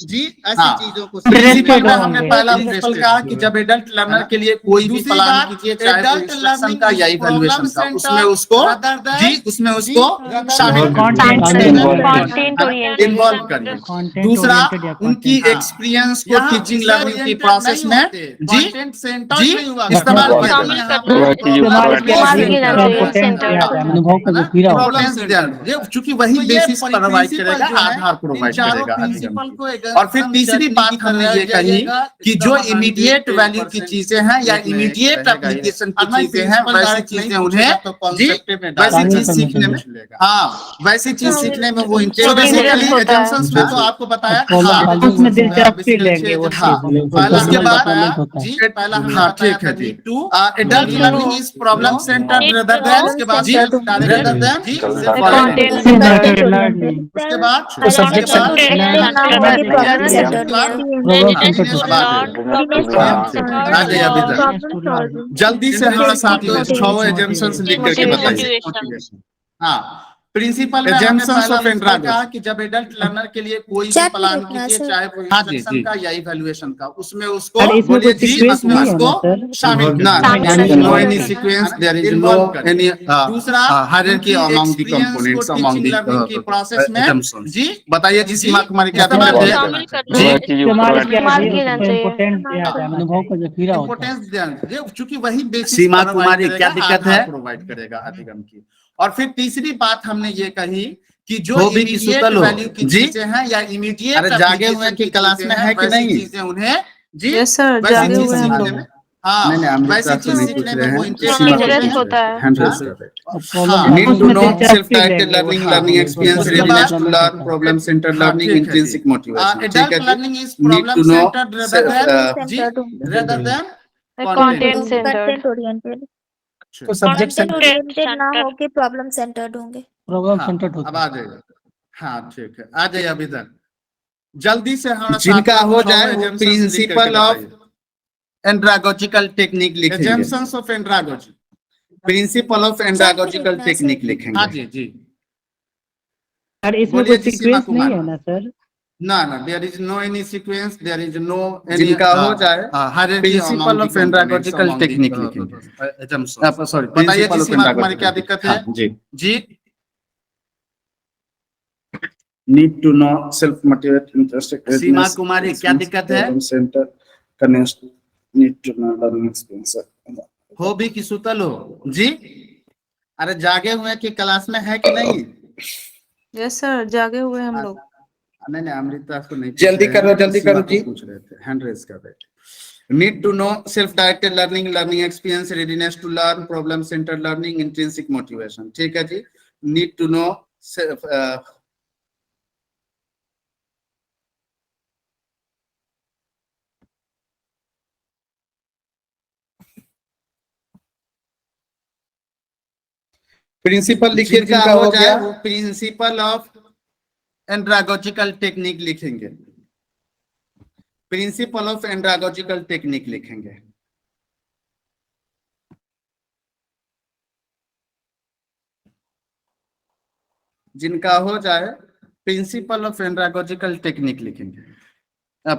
जी, ऐसी हाँ। चीजों को Interested में हमने होंगे। पहला प्रिंसिपल कहा कि जब एडल्ट लर्नर के लिए कोई भी दूसरी प्लान बात, कीजिए, चाहे वो adult इंस्ट्रक्शन learning का या is इवैल्यूएशन का, problem उसमें उसको centered जी, उसमें उसको rather शामिल than Content Content oriented. Involve करिए। Content दूसरा, oriented या उनकी content। एक्सपीरियंस को यहाँ टीचिंग विषय लर्निंग की oriented प्रोसेस नहीं में होते, जी content centered जी नहीं हुआ इस्तेमाल करता। किया शामिल जाता है। करना है। इस्तेमाल किया इस्तेमाल जाए, किया जाता है, important centered किया होता जाए, है। अनुभव को जो पूरा होता है। Importance ध्यान दो। चूंकि वही तो ये बेसिस प्रोवाइड principle करेगा, जो है, आधार प्रोवाइड इन चारों करेगा principle अधिगम को की। एकदम और फिर तीसरी चटनी बात की हमने तरह ये कही जाइएगा, कि जो एकदम इमीडिएट 100% वैल्यू की चीजें हैं या एक में इमीडिएट रहेगा ही। एप्लीकेशन की और मैं चीजें हैं, principle वैसी direct चीजें नहीं उन्हें पूछेगा तो जी concept में डाल वैसी देगा। चीज सीखने में, हाँ वैसी चीज सीखने में वो इंटरेस्ट। Motivation होता है। एजम्पशंस में तो आपको बताया कि Problem हाँ, solving उसमें दिलचस्पी लेंगे वो हाँ, चीज़। पहला उसके Problem बाद solving होता है। पहला हमने हाँ बताया ठीक है था जी। need to, adult Need to learning know. Is problem centred Need rather to than, know. उसके बाद Self-directed. रेदर देन जी Content Self-directed learning। उसके बाद तो subject Content learning centered होना होता है। चाहिए। Problem Readiness centered to होता है। learn, problem centered आ जाइए अभी or तक। जल्दी से हमारे साथ में 6 एजम्पशंस लिख करके बताइए। motivation. हाँ, प्रिंसिपल एजम्पशंस ऑफ एंड्रागो कहा कि जब एडल्ट लर्नर के लिए कोई भी प्लान कीजिए, चाहे वो इंस्ट्रक्शन का या इवैल्यूएशन का, उसमें उसको अरे इसमें कोई बोलिए जी, सीक्वेंस उसमें नहीं है उसको ना सर? शामिल ना शामिल नो करिए। Any sequence, there is no any दूसरा, hierarchy among the components among the process में एजम्पशंस। जी बताइए जी, सीमा कुमारी क्या इस्तेमाल कहते हैं? शामिल करना जी है। इस्तेमाल किया इस्तेमाल जाए, किया जाना उसको चाहिए। इम्पोर्टेंट दिया जाए, अनुभव को जो पूरा होता है। इम्पोर्टेंस ध्यान दीजिए, चूंकि वही बेसिस सीमा provide कुमारी करेगा, क्या दिक्कत है? आधार प्रोवाइड करेगा अधिगम की। और फिर तीसरी बात हमने ये कही कि जो हो भी कि इमीडिएट सुतल हो। वैल्यू की जी? चीजें हैं या इमीडिएट अरे जागे हुए हैं कि क्लास में है कि नहीं? चीजें उन्हें जी यस सर, वैसी जागे चीज हुए हैं हम सीखने लोग। में, हाँ नहीं, नहीं, वैसी अमृता से चीज नहीं सीखने पूछ में रहे वो हैं। इंटरेस्ट सीमा को इंटरेस्ट पूछ होता रहे हैं। है। हैंड रेज कर रहे हैं। और problem हाँ, solving need to में know दिलचस्पी self-directed लेंगे वो। learning, learning experience, Problem readiness to solving learn, होता है। problem centered learning, ठीक है जी। intrinsic motivation। ठीक एडल्ट है जी? Learning is Need problem to know centred rather than Content centered. Content oriented तो सब्जेक्ट कंटेंट ओरिएंटेड ना centered. होके प्रॉब्लम सेंटर्ड होंगे। प्रॉब्लम हाँ, सेंटर्ड अब होता आ है। जाएगा। हाँ ठीक है, आ जाइए अभी तक जल्दी से हमारा जिनका हो जाए वो प्रिंसिपल ऑफ एंड्रागोजिकल टेक्निक लिखेंगे। Assumptions of andragogy. Principle of andragogical technique हाँ लिखेंगे। जी जी, सर इसमें बोलिए कोई जी, सीमा सीक्वेंस नहीं कुमार। है ना सर? ना ना, there is no any sequence, there is no जिनका हो जाए प्रिंसिपल ऑफ एंड्रागोजिकल टेक्निक लिखेंगे। सॉरी, बताइए जी सीमा कुमारी क्या दिक्कत है? जी, जी need to know self motivate interest. Seema Kumari क्या दिक्कत है? Centre connect need to know learning experience. हो भी कि सुतल हो जी? अरे जागे हुए कि क्लास में है कि नहीं? यस सर, जागे हुए हैं हम लोग। नहीं नहीं, अमृता को नहीं जल्दी पूछ रहे करो, हैं, जल्दी सीमा करो को जी। पूछ रहे थे, हैंड रेज कर रहे थे। Need to know self directed learning, learning experience, readiness to learn, problem centred learning, intrinsic motivation. ठीक है जी? नीड टू नो प्रिंसिपल लिखिए, जिनका जिनका हो हो जाए गया। वो प्रिंसिपल ऑफ एंड्रागोजिकल टेक्निक लिखेंगे। प्रिंसिपल ऑफ एंड्रागोजिकल टेक्निक लिखेंगे। जिनका हो जाए प्रिंसिपल ऑफ एंड्रागोजिकल टेक्निक लिखेंगे।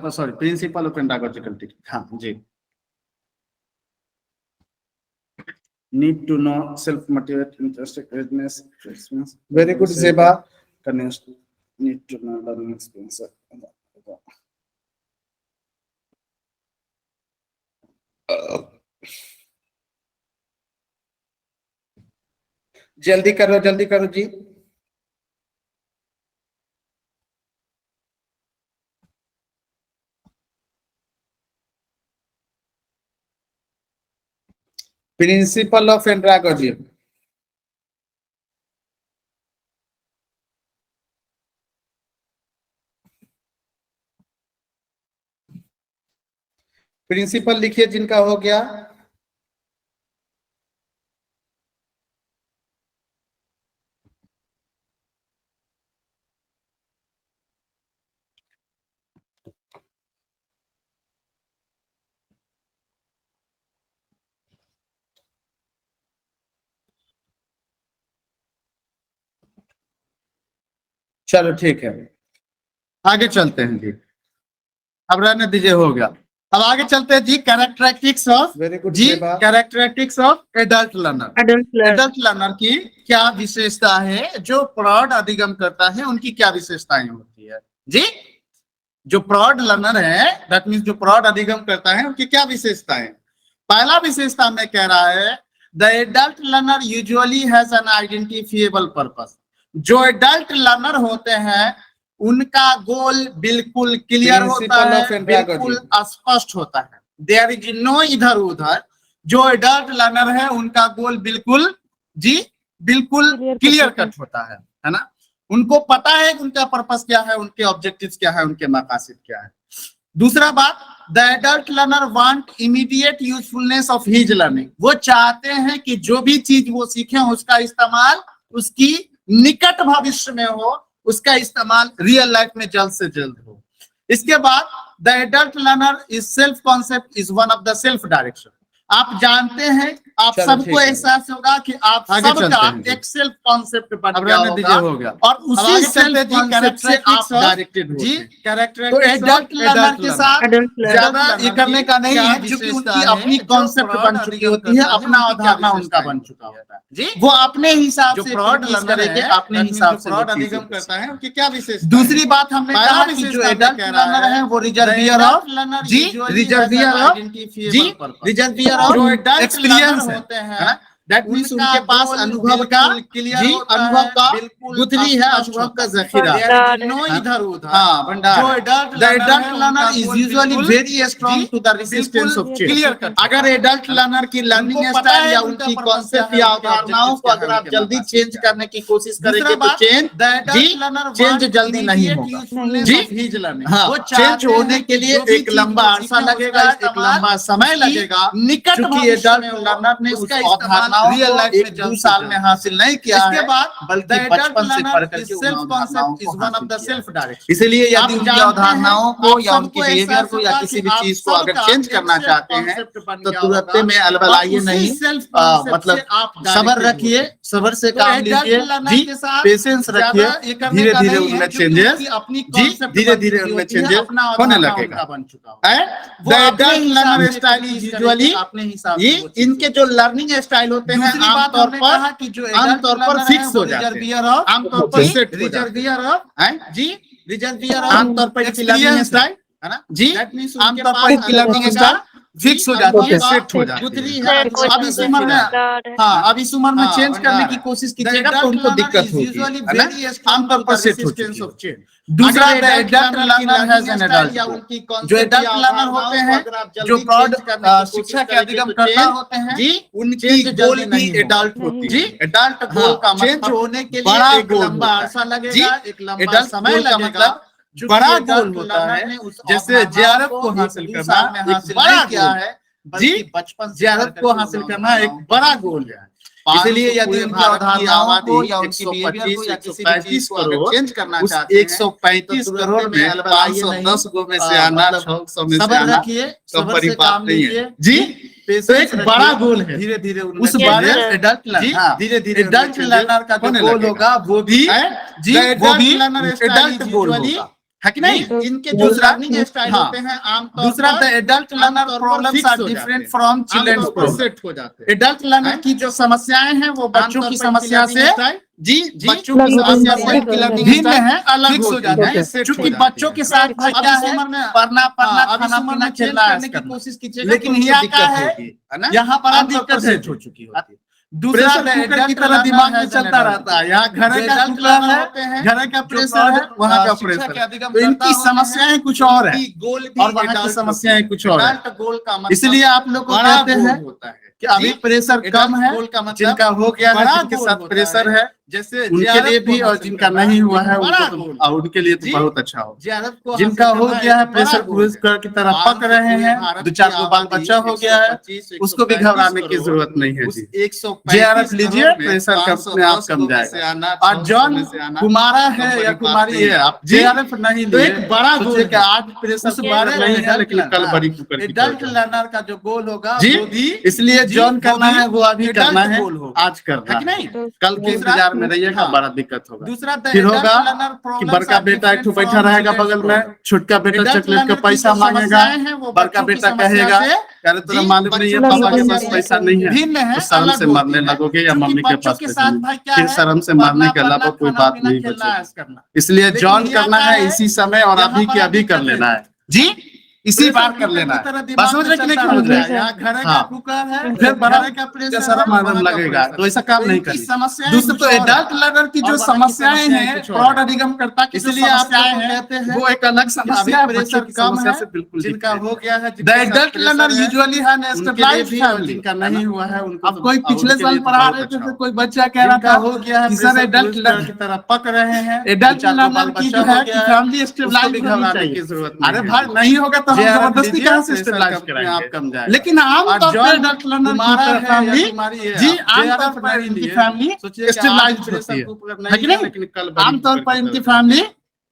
Sorry, principle of andragogical technique. हाँ जी। Need to know self motivate interest readiness. Very good जेबा। Connect need to know learning experience. जल्दी करो जी। Principle of andragogy. प्रिंसिपल लिखिए जिनका हो गया। चलो ठीक है, आगे चलते हैं जी। अब रहने दीजिए, हो गया। अब आगे चलते हैं जी। कैरेक्टरिस्टिक्स ऑफ, वेरी गुड जी, characteristics of adult learner. Adult learner की क्या विशेषता है? जो प्रौढ़ अधिगम करता है उनकी क्या विशेषताएं होती है जी? जो प्रौढ़ लर्नर है, दैट मीन्स जो प्रौढ़ अधिगम करता है उनकी क्या विशेषताएं? पहला विशेषता में कह रहा है, the adult learner usually has an identifiable purpose. जो एडल्ट लर्नर होते हैं उनका गोल बिल्कुल क्लियर होता है, बिल्कुल स्पष्ट होता है। देयर इज नो इधर उधर। जो एडल्ट लर्नर है उनका गोल बिल्कुल जी बिल्कुल क्लियर कट होता है ना। उनको पता है कि उनका पर्पस क्या है, उनके ऑब्जेक्टिव्स क्या है, उनके मकासद क्या है। दूसरा बात, the adult learner want immediate usefulness of his learning. वो चाहते हैं कि जो भी चीज वो सीखे उसका इस्तेमाल उसकी निकट भविष्य में हो, उसका इस्तेमाल रियल लाइफ में जल्द से जल्द हो। इसके बाद, the adult learner is self concept is one of the self direction. आप जानते हैं, आप सबको एहसास होगा कि आप सबका एक सेल्फ कॉन्सेप्ट बन गया होगा और उसी सेल्फ कॉन्सेप्ट से आप डायरेक्टेड हो जी। कैरेक्टर तो एडल्ट लर्नर के साथ ज्यादा ये करने का नहीं है, क्योंकि उनकी अपनी कॉन्सेप्ट बन चुकी होती है, अपना अवधारणा उनका बन चुका होता है जी। वो अपने हिसाब से प्रौढ़ लर्नर है, अपने हिसाब से प्रौढ़ अधिगम करता है, उनकी क्या विशेषता। दूसरी बात हमने कहा कि जो एडल्ट लर्नर है वो रिजर्वियर ऑफ जी, रिजर्वियर ऑफ जी, रिजर्वियर ऑफ एक्सपीरियंस होते हैं। दैट मींस उनके पास अनुभव का जी, अनुभव का गुथली है, अनुभव का जखीरा, नो इधर उधर हाँ भंडार। The adult learner is usually very strong to the resistance of change. Clear cut. अगर एडल्ट लर्नर की लर्निंग स्टाइल या उनकी कॉन्सेप्ट या अवधारणाओं को अगर आप जल्दी चेंज करने की कोशिश करेंगे तो चेंज जल्दी नहीं होगा जी। हाँ, चेंज होने के लिए एक लंबा अरसा लगेगा, एक लंबा समय लगेगा। निकट एडल्ट लर्नर ने उसका अवधारणा रियल लाइफ में 2 साल में हासिल नहीं किया है, इसके बाद बल्कि बचपन से पढ़ करके self concept is one of the self direction. इसलिए यदि उनकी अवधारणाओं को या उनके बिहेवियर को या किसी भी चीज को अगर चेंज करना चाहते हैं तो तुरंत में अलबलाइए नहीं, मतलब सब्र रखिए, सब्र से काम लीजिए जी, पेशेंस रखिए। धीरे धीरे उनमें चेंजेस जी, धीरे धीरे उनमें चेंजेस होने लगेगा। The adult learner style is usually अपने हिसाब से इनके जो लर्निंग स्टाइल होते हैं आमतौर पर फिक्स हो जाते हैं, आमतौर पर सेट रिजर्वियर ऑफ जी, रिजर्वियर आमतौर पर लर्निंग स्टाइल है ना जी, आमतौर पर लर्निंग स्टाइल फिक्स हो जाती है, सेट हो जाती है। अब इस उम्र में हाँ, अब इस उम्र में चेंज करने की कोशिश कीजिएगा तो उनको दिक्कत होगी, है ना। आमतौर पर सेट हो जाती है। दूसरा, the adult learner has an adult, जो एडल्ट लर्नर होते हैं, जो प्रौढ़ शिक्षा के अधिगम करता होते हैं जी, उनकी गोल भी एडल्ट होती है जी। एडल्ट गोल का चेंज होने के लिए एक लंबा अरसा लगेगा, एक लंबा समय लगेगा, बड़ा गोल होता है। जैसे जेआरएफ को हासिल करना एक बड़ा किया है जी, बचपन जेआरएफ को हासिल करना एक बड़ा गोल है। इसलिए यदि उनकी अवधारणाओं को या उनकी बिहेवियर को या किसी भी चीज को अगर चेंज करना चाहते हैं 135 करोड़ में 510 गो में से आना, 600 में से आना तो बड़ी बात नहीं है जी। तो एक बड़ा गोल है, धीरे धीरे उस बड़े एडल्ट लर्नर, धीरे धीरे एडल्ट लर्नर का जो गोल होगा वो भी जी, वो भी एडल्ट गोल होगा, है कि नहीं। इनके जो लर्निंग स्टाइल होते हैं आमतौर दूसरा, the adult learner problems are different from children's problem, set हो जाते हैं। एडल्ट लर्नर की जो समस्याएं हैं वो बच्चों की समस्या से जी, बच्चों की समस्या से भिन्न है, अलग हो जाते हैं, क्योंकि बच्चों के साथ क्या है, पढ़ना खाना पीना खेलना करने की कोशिश कीजिएगा, लेकिन यहाँ क्या है, यहाँ पर दिक्कत हो चुकी होती है। दूसरा कुकर की तरह दिमाग में चलता रहता है। यहाँ घर का कुकर है, घर का प्रेशर है, वहाँ का प्रेशर है। तो इनकी समस्याएं कुछ और है और वहाँ की समस्याएं कुछ और है। इसलिए आप लोग को कहते हैं कि अभी प्रेशर कम है, जिनका हो गया है जिनके साथ प्रेशर है जैसे उनके लिए भी, और जिनका नहीं हुआ है उनके लिए तो बहुत अच्छा हो। जिनका हो गया है प्रेशर कुकर की तरह पक रहे हैं, 2-4 को बाल बच्चा हो गया है, उसको भी घबराने की जरूरत नहीं है जी। JRF लीजिए, प्रेशर अपने आप कम जाएगा। और जॉन कुमारा है या कुमारी है, आप JRF नहीं लिए, एक बड़ा गोल है। आज प्रेशर बारे नहीं है, लेकिन कल बड़ी कुकर एडल्ट लर्नर का जो गोल होगा जी, इसलिए जॉन करना है वो अभी करना है, आज करना है, कल के इंतजार में रहिएगा, बड़ा दिक्कत होगा। दूसरा फिर होगा कि बड़का बेटा एक बैठा रहेगा बगल में, छोटका बेटा चॉकलेट का पैसा मांगेगा, बड़का बेटा कहेगा अरे तोरा मालूम नहीं है पापा के पास पैसा नहीं है, तो शर्म से मरने लगोगे या मम्मी के पास पैसा नहीं, फिर शर्म से मरने के अलावा कोई बात नहीं बचेगी। इसलिए जॉन करना है इसी समय और अभी के अभी कर लेना है जी, इसी बार कर लेना है। बस समझ रहे कि नहीं समझ रहे? घर का कुकर है, फिर बड़ा का प्रेशर सारा मालूम लगेगा, तो ऐसा काम नहीं करें। दूसरा तो एडल्ट लर्नर की जो समस्याएं हैं, फ्रॉड अधिगमकर्ता की, इसलिए आप कहते हैं वो एक अलग समस्या है। प्रेशर कम है, बिल्कुल जिनका हो गया है, द एडल्ट लर्नर यूजुअली है स्टेबलाइज्ड फैमिली, जिनका नहीं हुआ है उनको अब कोई पिछले साल पढ़ा रहे थे तो कोई बच्चा कह रहा था हो गया है सर एडल्ट लर्नर की तरह पक रहे हैं, एडल्ट लर्नर की जो है कि फैमिली स्टेबलाइज्ड होनी चाहिए। अरे भाई नहीं होगा तो हम जबरदस्ती कहाँ से स्टेबलाइज कराएंगे, आप कम जाए। लेकिन आम तौर पर एडल्ट लर्नर की फैमिली जी, आम तौर पर इनकी फैमिली स्टेबलाइज होती है कि नहीं? आम तौर पर इनकी फैमिली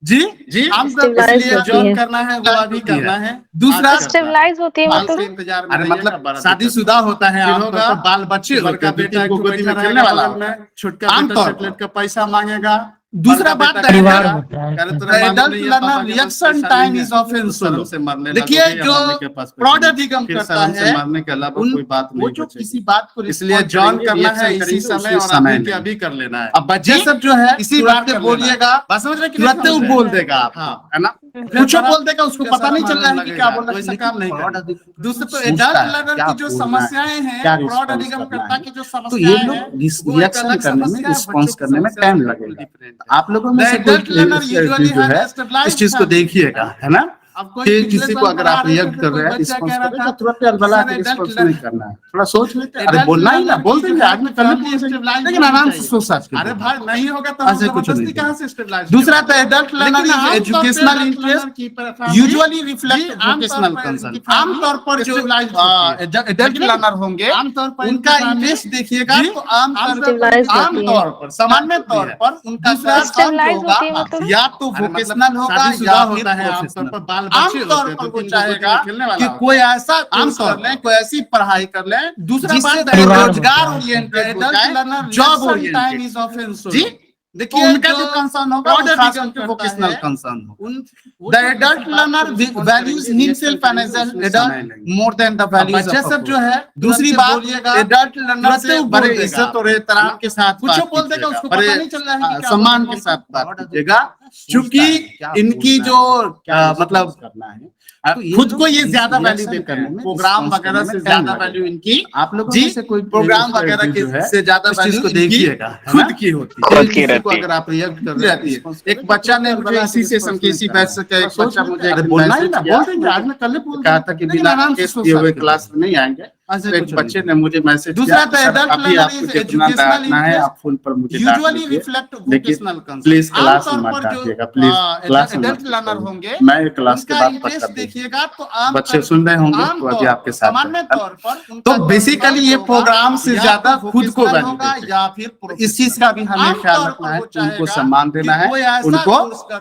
जी आमतौर पर इसलिए जॉब करना है वो अभी करना है। दूसरा स्टेबलाइज होती है मतलब इंतजार अरे मतलब शादीशुदा होता है, होगा बाल बच्चे होते हैं, बेटा को गोदी में खेलने वाला है, छोटका बेटा चॉकलेट का पैसा मांगेगा। दूसरा बात परिवार होता है। Adult learner reaction time is often slow. देखिए जो प्रौढ़ अधिगम करता है मारने के अलावा कोई बात वो नहीं जो बचेगी। किसी बात को इसलिए जॉन करना है इसी समय और समय अभी के अभी कर लेना है। अब बच्चे सब जो है इसी बात पे बोलिएगा, बस समझ रहे कि तुरंत वो बोल देगा आपको, है ना? कुछ बोल देगा, उसको पता नहीं चल रहा है कि क्या बोल रहा है, ऐसा काम नहीं करना। दूसरे तो एडल्ट लर्नर की जो समस्याएं हैं, प्रौढ़ अधिगमकर्ता की जो तो ये समस्याएं हैं, लोग रिएक्शन करने में, रिस्पॉन्स करने में टाइम लगेगा। आप लोगों में से एडल्ट लर्नर यूजुअली जो है इस चीज को देखिएगा, है ना? कि किसी को अगर आप रिएक्ट कर रहे हैं, रिस्पॉन्स कर रहे हैं, तो तुरंत अलबला के रिस्पॉन्स नहीं करना है, थोड़ा सोच लेते हैं। अरे बोलना ही ना, बोल देंगे आज में करने के लिए, लेकिन आराम से सोच समझ के। अरे भाई नहीं होगा तो ऐसे कुछ नहीं। कहां से स्टेबलाइज। दूसरा तो एडल्ट लर्नर की educational interest usually reflect vocational concern. आमतौर पर जो एडल्ट लर्नर होंगे आमतौर पर उनका इंटरेस्ट देखिएगा तो आमतौर पर सामान्य तौर पर उनका Stabilize होती है मतलब? या तो वोकेशनल होगा या होता है आमतौर पर आमतौर पर वो चाहेगा कि कोई ऐसा कोर्स कर ले, कोई ऐसी पढ़ाई कर ले, दूसरा बात रोजगार ओरिएंटेड जॉब ओरिएंटेड जी। देखिए उनका जो कंसर्न होगा वो खास करके वोकेशनल कंसर्न होगा। The adult learner values himself as an adult more than the values of सब जो है। दूसरी बात एडल्ट लर्नर से बड़े इज्जत और एहतराम के साथ कुछ बोल देगा, उसको पता नहीं चल रहा है, सम्मान के साथ बात कीजिएगा, क्योंकि इनकी जो मतलब करना है खुद को ये ज्यादा वैल्यू देते हैं, प्रोग्राम वगैरह से ज्यादा वैल्यू इनकी आप लोगों में से कोई प्रोग्राम वगैरह के से ज्यादा वैल्यू देखिएगा खुद की होती है। को अगर आप रिएक्ट कर रहे हैं, एक बच्चा ने मुझे इसी सेशन के इसी बैच से एक बच्चा मुझे बोलना ही ना, बोल देंगे आज मैं कल कहा था कि बिना टेस्ट किए हुए क्लास में नहीं आएंगे। एक बच्चे ने मुझे मैसेज दूसरा तो अभी आपको जितना डांटना है आप फोन पर मुझे usually reflect vocational concern. Please class में मत डांटिएगा, प्लीज क्लास में एडल्ट लर्नर होंगे, मैं क्लास के बाद पढ़ता हूं, देखिएगा तो आम बच्चे सुन रहे होंगे तो अभी आपके साथ सामान्य तौर पर तो बेसिकली ये प्रोग्राम से ज्यादा खुद को होगा या फिर इस चीज का भी हमें ख्याल रखना है, उनको सम्मान देना है, उनको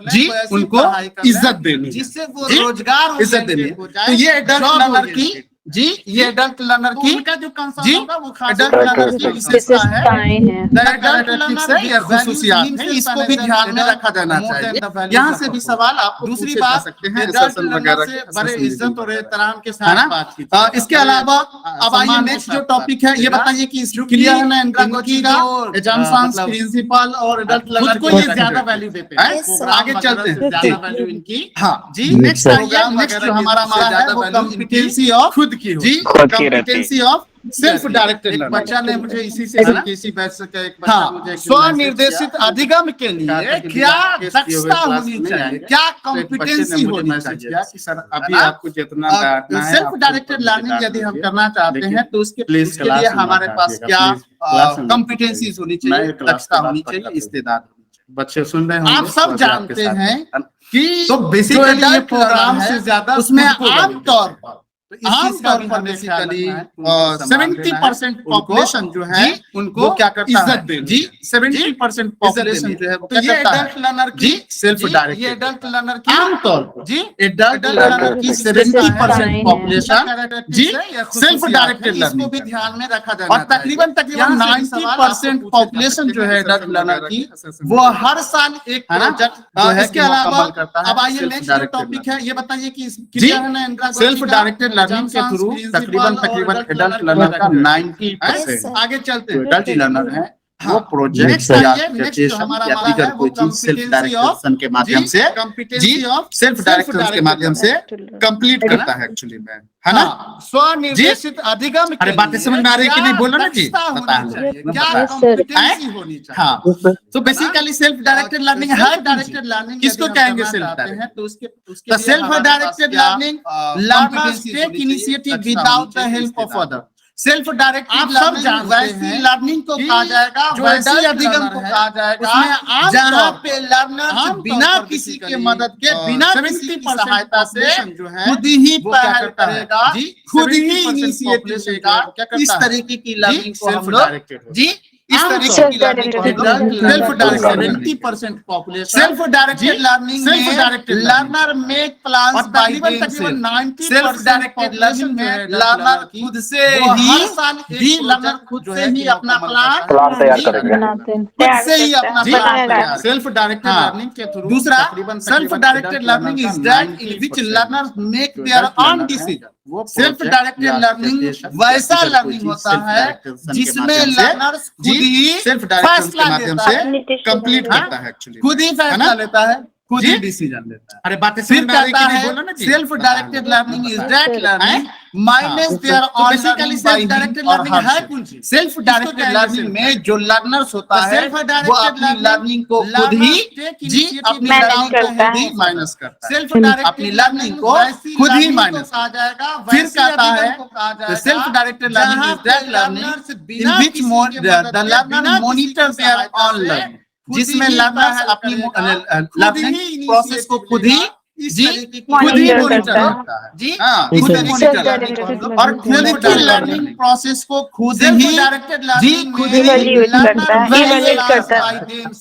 जी उनको इज्जत देनी है, जिससे वो रोजगार इज्जत देनी है। तो ये एडल्ट लर्नर की जी, ये एडल्ट लर्नर की उनका जो कंसर्न जी होगा वो खास एडल्ट लर्नर की विशेषता है, विशेषताएं हैं। खसूसियात है, इसको भी ध्यान में रखा जाना चाहिए। यहाँ से भी सवाल आपको दूसरी पूछे जा बात सकते हैं, एडल्ट सेशन लर्नर वगैरह से के बड़े सेशन इज्जत में। और एहतराम के है साथ ना? बात की इसके अलावा अब आइए नेक्स्ट जो टॉपिक है ये बताइए कि क्लियर है ना इंदिरा गांधी का एग्जाम्स प्रिंसिपल और एडल्ट लर्नर को ये ज्यादा वैल्यू देते हैं, Yes, sir. आगे चलते हैं ज्यादा वैल्यू इनकी हाँ जी। नेक्स्ट नेक्स्ट जो हमारा है वो कॉम्पिटेंसी ऑफ खुद की जी, कॉम्पिटेंसी ऑफ सेल्फ डायरेक्टेड एक लर्निंग। बच्चा ने मुझे इसी से है ना? किसी बैच से क्या एक बच्चा हाँ, मुझे एक स्वनिर्देशित मैसेज अधिगम के लिए कहा था कि क्या विवाह केस किए हुए दक्षता क्लास होनी में नहीं चाहिए, आएंगे। क्या तो एक बच्चे ने कॉम्पिटेंसी मुझे होनी मैसेज किया चाहिए। कि सर अभी ना? आपको जितना डांटना है सेल्फ आप डायरेक्टेड खुद पर लर्निंग मुझे यदि हम डांट करना चाहते दीजिए। हैं तो उसके प्लीज उसके क्लास लिए में हमारे मत पास आइएगा, क्या प्लीज क्लास में मत कॉम्पिटेंसीज होनी मैं चाहिए, क्लास दक्षता के बाद होनी पक्का चाहिए, करूंगा। इस्तेदाद होनी चाहिए। बच्चे सुन रहे होंगे आप सब तो अभी आपके जानते साथ हैं है। कि तो बेसिकली ये adult प्रोग्राम learner से है, ज्यादा उसमें खुद को value आमतौर देते हैं। पर तो इस चीज का भी हमें ख्याल बेसिकली रखना है, उनको सम्मान देना है, 70% पॉपुलेशन जो है जी, उनको वो क्या करता इज्जत है देनी जी, है। 70% पॉपुलेशन जो है वो तो क्या ये करता एडल्ट है लर्नर जी, की सेल्फ ये डायरेक्टेड एडल्ट लर्नर की आमतौर पर जी एडल्ट adult लर्नर learner की की 70% है। पॉपुलेशन जी सेल्फ डायरेक्टेड इसको लर्निंग भी ध्यान में रखा जाना और तकरीबन यहाँ से भी सवाल आपको 90% पूछे जा पॉपुलेशन सकते जो हैं है एडल्ट session लर्नर वगैरह की के session वो वगैरह हर साल एक है ना? प्रोजेक्ट जो है इसके कि अलावा मुकम्मल करता है अब आइए self नेक्स्ट जो directed टॉपिक है ये बताइए कि जी सेल्फ डायरेक्टेड लर्निंग के थ्रू तकरीबन एडल्ट लर्नर का 90% आगे चलते हैं एडल्ट लर्नर है वो हाँ। प्रोजेक्ट Next या आइए, next जो प्रेजेंटेशन हमारा या वाला दीगर है, वो कोई चीज सेल्फ competency डायरेक्शन के माध्यम से competency जी of सेल्फ डायरेक्शन के माध्यम से कंप्लीट है ना? करता है एक्चुअली में, है ना? स्वनिर्देशित अधिगम अरे बातें समझ में आ रही है कि नहीं, बोलो ना जी, बता दो। क्या Yes, sir. competency होनी चाहिए हाँ, तो बेसिकली सेल्फ डायरेक्टेड लर्निंग है डायरेक्टेड लर्निंग किसको कहेंगे सेल्फ डायरेक्टेड? तो उसके self directed learning learners take initiative without the help of other. Self directed आप सब लर्निंग जानते वैसी हैं लर्निंग को कि कहा जाएगा, जो वैसी adult अधिगम learner को है, कहा जाएगा उसमें आम जहाँ तौर पे लर्नर्स आम बिना तौर पर किसी के basically, मदद के बिना किसी की 70% सहायता से population जो है, खुद ही वो क्या पहल करता है? करेगा, जी, खुद ही 70% इनिशिएटिव population लेगा। जो है, क्या करता इस है? तरीके की लर्निंग को हम self लोग directed जी इस आम तरीके तौर की लर्निंग को हम लोग self directed 70% population self directed learning self directed learner make plans और बाय तकरीबन 90% सेल्फ डायरेक्टेड लर्निंग जो है में adult लर्नर learner की, खुद से वो ही हर साल एक भी project लर्नर खुद जो से है ही कि अपना मुकम्मल प्लान तैयार करेंगे। बनाते हैं, खुद से ही तैयार अपना करते हैं, प्लान बनाना है। सेल्फ डायरेक्टेड हाँ। लर्निंग के थ्रू दूसरा तकरीबन self directed learning is that in which learner make their own decision. Self directed learning वैसा लर्निंग होता है जिसमें लर्नर्स खुद ही सेल्फ डायरेक्शन फैसला के माध्यम लेता से है, कंप्लीट हाँ? करता है एक्चुअली खुद ही फैसला लेता है, खुद ही जी? डिसीजन लेता है। अरे बातें फिर समझ में आ रही कहता कि नहीं, है बोलो ना जी। Self directed learning is that learning minus there तो on basically self directed learning है कौन सी? सेल्फ डायरेक्टेड कहेंगे लर्निंग self में जो लर्नर्स होता तो है self-directed वो अपनी learning लर्निंग को खुद ही जी अपनी manage लर्निंग को करता खुद ही है। माइनस करता है, सेल्फ अपनी लर्निंग को खुद ही माइनस कहा जाएगा फिर कहता है self directed learning is that learning in which mode the learner monitor their own learning, जिसमें लर्नर्स अपनी लर्निंग प्रोसेस को खुद ही जी खुद ही Monitor मॉनिटर करता है। करता है जी हाँ, खुद ही self मॉनिटर directed करता है learning और खुद को की लर्निंग प्रोसेस को खुद ही जी खुद ही Evaluate करता है, evaluate करता है।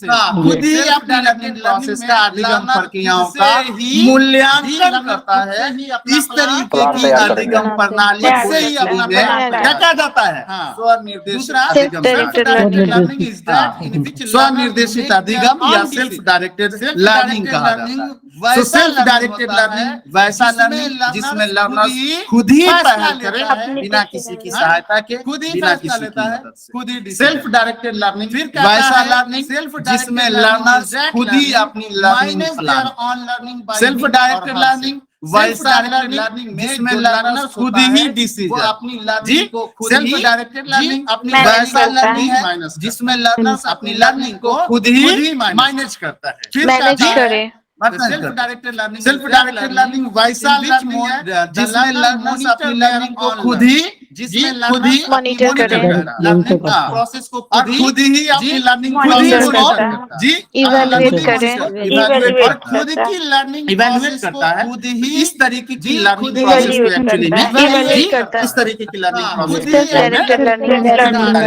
हाँ, खुद ही अपनी लर्निंग प्रोसेस का अधिगम प्रक्रियाओं का मूल्यांकन करता है। इस तरीके की अधिगम प्रणाली से ही अपना क्या कहा जाता है स्वनिर्देशित अधिगम स्वनिर्देशित अधिगम या सेल्फ डायरेक्टेड लर्निंग कहा जाता है। सेल्फ डायरेक्टेड लर्निंग वैसा लर्निंग जिसमें लर्नर खुद ही पहल करे बिना किसी की सहायता के, बिना किसी की मदद से। सेल्फ डायरेक्टेड लर्निंग वैसा लर्निंग जिसमें लर्नर्स खुद ही अपनी learning plan. Self directed learning वैसा लर्निंग जिसमें लर्नर्स खुद ही डिसीजन अपनी लर्निंग को सेल्फ डायरेक्टेड लर्निंग अपनी वैसा लर्निंग है जिसमें लर्नर्स अपनी लर्निंग को खुद ही मैनेज करता है। फिर मैनेज करे सेल्फ डायरेक्टेड लर्निंग वैसा लर्निंग है जिसमें लर्नर्स अपनी लर्निंग को खुद ही मॉनिटर करे, लर्निंग प्रोसेस को खुद ही अपनी लर्निंग Monitor करता है। जी Evaluate करे, evaluate और खुद करता है। की लर्निंग Evaluate करता है। खुद ही इस तरीके की लर्निंग Evaluate प्रोसेस को एक्चुअली में करता है, evaluate करता है। इस तरीके की लर्निंग खुद प्रोसेस ही डायरेक्टेड लर्निंग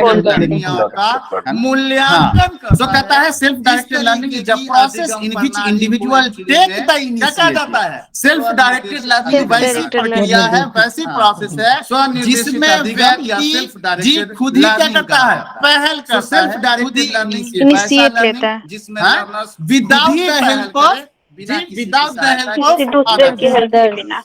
बोल करते हैं। का मूल्यांकन तो कहता है self directed learning is a process in which individual take the initiative जाता है। सेल्फ डायरेक्टेड लर्निंग वैसी Self-directed प्रक्रिया है, learning। वैसी प्रोसेस है जिसमें व्यक्ति जी खुद ही क्या करता है, पहल करता है, सेल्फ डायरेक्टेड लर्निंग Initiate लेता है। जिसमें without the help of without the help किसी दूसरे की हेल्प के बिना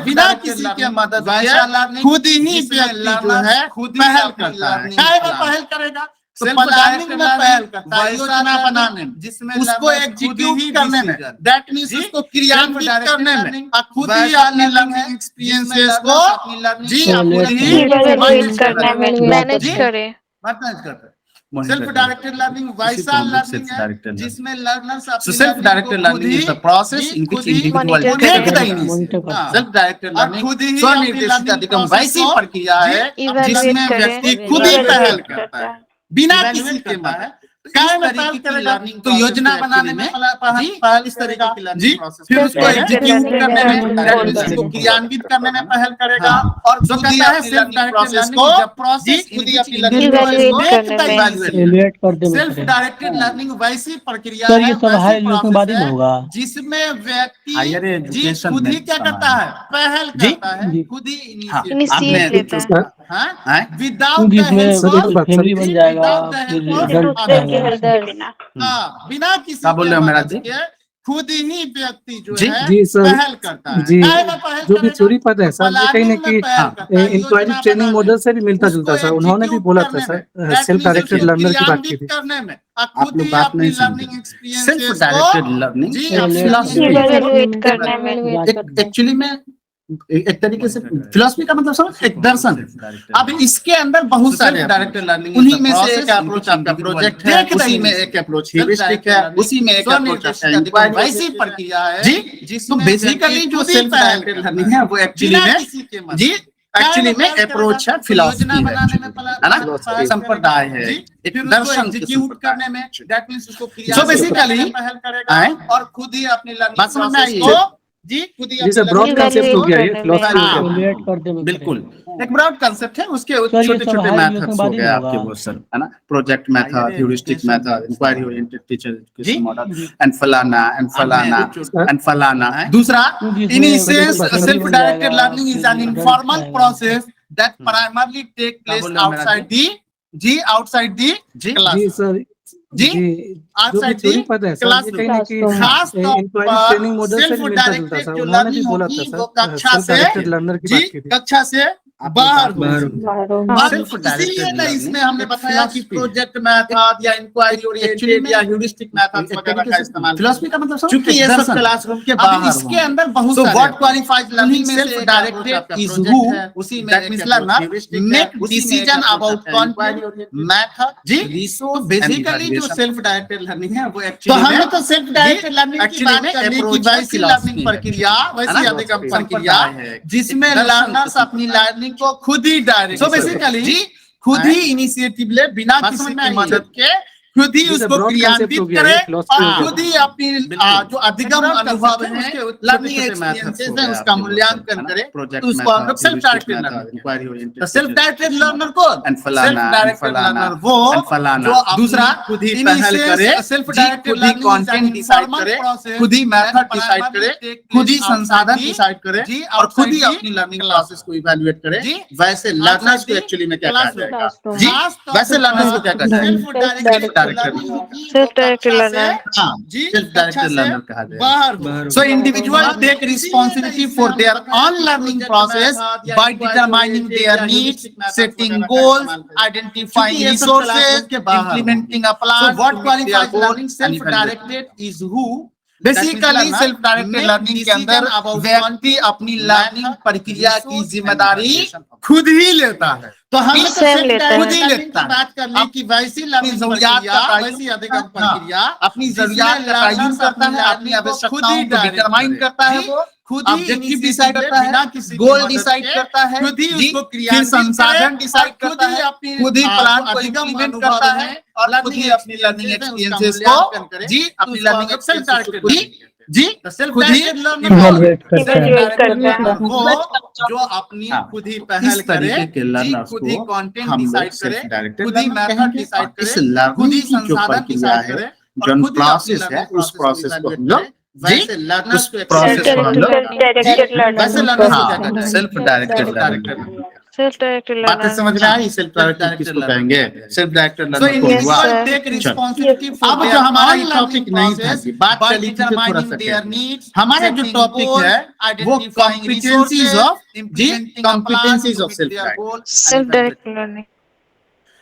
बिना किसी के मदद के खुद ही व्यक्ति जो है पहल करता है। क्या वो पहल करेगा? सेल्फ डायरेक्टेड लर्निंग योजना बनाने में, जिसमें उसको एग्जीक्यूट करने में, दैट मींस उसको क्रियान्वित करने में, खुद ही अपनी लर्निंग एक्सपीरियंसेस को जी खुद ही इवैल्यूएट करने में, मैनेज करे। सेल्फ डायरेक्टेड लर्निंग वैसा लर्निंग है जिसमें learners So self-directed learning is the process in which individual self-directed learning स्वनिर्देशित अधिगम वैसी प्रक्रिया है जिसमें व्यक्ति खुद ही पहल करता है बिना किसी के मदद। लर्निंग तो योजना बनाने में पहल इस तरीके की लर्निंग प्रोसेस, फिर उसको एग्जीक्यूट करने में, उसको क्रियान्वित करने में पहल करेगा, और जो कहता है सेल्फ डायरेक्टेड लर्निंग को प्रोसेस खुद ही अपनी लर्निंग सेल्फ डायरेक्टेड लर्निंग वैसी प्रक्रिया है जिसमें व्यक्ति जी खुद ही क्या करता है, पहल करता है, खुद ही इनिशिएट लेता है, विदाउट फैमिली बन जाएगा बिना किसी क्या बोल रहे हो मेरा जी? के खुद ही व्यक्ति जो जी, है जी सर, पहल करता है। जी, काहे में पहल जो भी करेगा? चोरी पद है सर, ये कहीं ना प्लानिंग में पहल करता है, कहीं इंक्वायरी योजना ट्रेनिंग बनाने मॉडल से भी मिलता में, जुलता सर। उसको उन्होंने भी execute बोला था करने सर, में, that सेल्फ means डायरेक्टेड उसको लर्नर की बात की क्रियान्वित थी। करने में, आप खुद लोग ही बात अपनी नहीं लर्निंग समझे। एक्सपीरियंसेस सेल्फ डायरेक्टेड लर्निंग जी इवैल्यूएट करने में, एक्चुअली में एक तरीके से फिलॉसफी का मतलब समझ, एक दर्शन है। अब इसके अंदर बहुत सारे डायरेक्टेड लर्निंग, उन्हीं में से एक अप्रोच आपका प्रोजेक्ट है, उसी में एक अप्रोच ह्यूरिस्टिक है, उसी में एक अप्रोच इंक्वायरी, वैसी प्रक्रिया है जी। तो बेसिकली जो सेल्फ डायरेक्टेड लर्निंग है वो एक्चुअली में जी एक्चुअली में अप्रोच है, फिलॉसफी है ना, संप्रदाय है, एक दर्शन एग्जीक्यूट करने में, दैट मींस उसको So basically, पहल करेगा और खुद ही अपनी लर्निंग बात समझ में आई? जी खुद ही जी सर, ब्रॉड कंसेप्ट हो गया ये फिलॉसफी हो गया। बिल्कुल एक ब्रॉड कंसेप्ट है, उसके छोटे छोटे मेथड्स हो गए आपके वो सर, है ना, project method, heuristic method, inquiry oriented teacher education model and फलाना एंड फलाना एंड फलाना। दूसरा, In essence, self-directed learning is an informal process that primarily take place outside the class. जी सर, जी, जो भी चोरी पद है सर, ये कहीं ना खास कहीं तौर इंक्वायरी पर ट्रेनिंग मॉडल से भी मिलता जुलता self-directed सर। जो उन्होंने भी learning बोला होगी, था वो सर, कक्षा सेल्फ से डायरेक्टेड लर्नर की जी बात की थी। कक्षा से बाहर Self-directed इसीलिए ना इसमें हमने एक बताया कि philosophy प्रोजेक्ट मेथड या इंक्वायरी ओरिएंटेड या ह्यूरिस्टिक मेथड्स वगैरह का इस्तेमाल फिलॉसफी का मतलब क्योंकि ये सब क्लासरूम के बाहर इसके अंदर बहुत So सारे what qualifies learning में self से directed is project who है, उसी में that means learner make decision about content method जी। तो बेसिकली जो सेल्फ डायरेक्टेड लर्निंग है वो एक्चुअली तो हमें तो self directed लर्निंग की बात करने की वैसी लर्निंग प्रक्रिया वैसी अधिगम प्रक्रिया जिसमें लर्नर्स अपनी लर्निंग को खुद ही डायरेक्ट So basically, जी खुद ही इनिशिएटिव ले बिना किसी की मदद के खुद ही उसको क्रियान्वित करे और खुद ही अपनी जो अधिगम अनुभव है लर्निंग एक्सपीरियंसेस है उसका मूल्यांकन करे, तो उसको हम लोग self directed learner. Self directed learner को सेल्फ डायरेक्टेड लर्नर वो जो दूसरा खुद ही पहल करे, self directed learning content decide करे, खुद ही मेथड डिसाइड करे, खुद ही संसाधन डिसाइड करे और खुद ही अपनी लर्निंग प्रोसेस को इवैल्यूएट करे। वैसे लर्नर्स को एक्चुअली में क्या कहा जाएगा जी, वैसे लर्नर्स को क्या कहा जाएगा? Self directed learner self directed learner कहा जाएगा। So individuals take responsibility for their own learning process by determining their needs, setting goals, identifying resources, implementing a plan. So what qualifies learning self directed is who basically self directed learning के अंदर व्यक्ति अपनी learning प्रक्रिया की जिम्मेदारी खुद ही लेता है। तो हम स्वयं लेता है। खुद ही लेता है बात करने की वैसी लर्निंग जरूरियात का वैसी अधिगम प्रक्रिया अपनी जरूरियात का तयन करता है, अपनी आवश्यकताओं को डिटरमाइन करता है, वो खुद ही ऑब्जेक्टिव डिसाइड करता है, गोल डिसाइड करता है, खुद ही उसको फिर संसाधन डिसाइड करता है, खुद ही प्लान को इम्प्लीमेंट करता है और खुद ही अपनी लर्निंग एक्सपीरियंसेस को जी अपनी लर्निंग एक्सपीरियंसेस को जी खुद ही इवैल्यूएट करता है। वो जो अपनी खुद ही पहल करे, खुद ही कंटेंट डिसाइड करे, खुद ही मेथड डिसाइड करे, खुद ही संसाधन डिसाइड करे और खुद ही प्रोसेस है उस प्रोसेस को हम लोग वैसे लर्नर्स को प्रोसेस को हम लोग डायरेक्टेड वैसे लर्नर लर्नर्स को क्या कहते हैं? Self directed learning. Self directed बातें लर्नर समझ में आई? सेल्फ डायरेक्टेड किसको कहेंगे? सेल्फ डायरेक्टेड So लर्निंग को Yes, हुआ। sir. take responsibility for अब their जो हमारा own ये learning टॉपिक नहीं था process जी, बात by चली थी थोड़ा determining सा their needs, हमारा जो setting टॉपिक goals, है वो identifying कॉम्पिटेंसीज resources, ऑफ जी implementing a plan competencies to of meet self their directed. goals, self directed learning